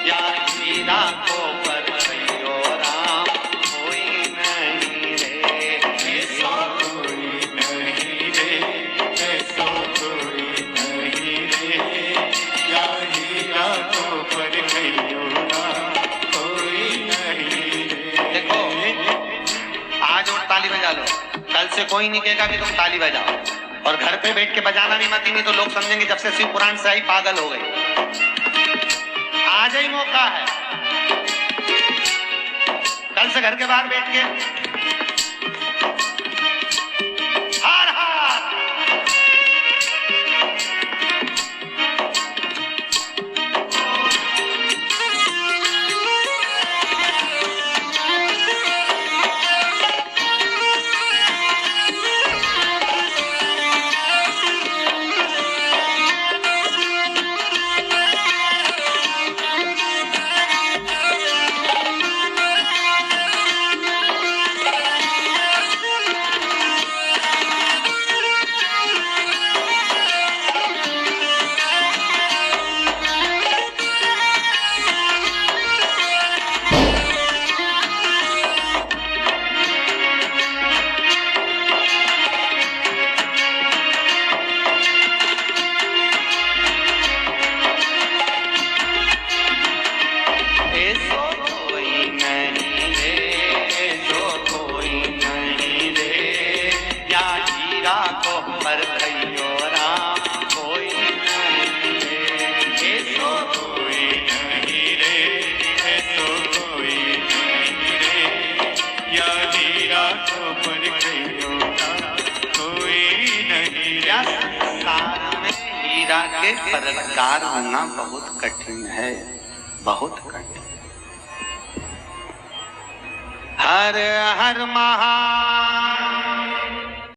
या हीरा को पर भैयो राम कोई नहीं रे, ऐसो कोई नहीं रे, ऐसो कोई नहीं रे, या हीरा को पर भैयो राम कोई नहीं रे। देखो, आज और ताली बजा लो, कल से कोई नहीं कहेगा कि तुम ताली बजाओ। और घर पे बैठ के बजाना भी मत, ही नहीं तो लोग समझेंगे जब से शिव पुराण से आई पागल हो गई। आज ही मौका है, कल से घर के बाहर बैठ के हार हार। के परस्कार होना बहुत कठिन है, बहुत कठिन। हर हर महा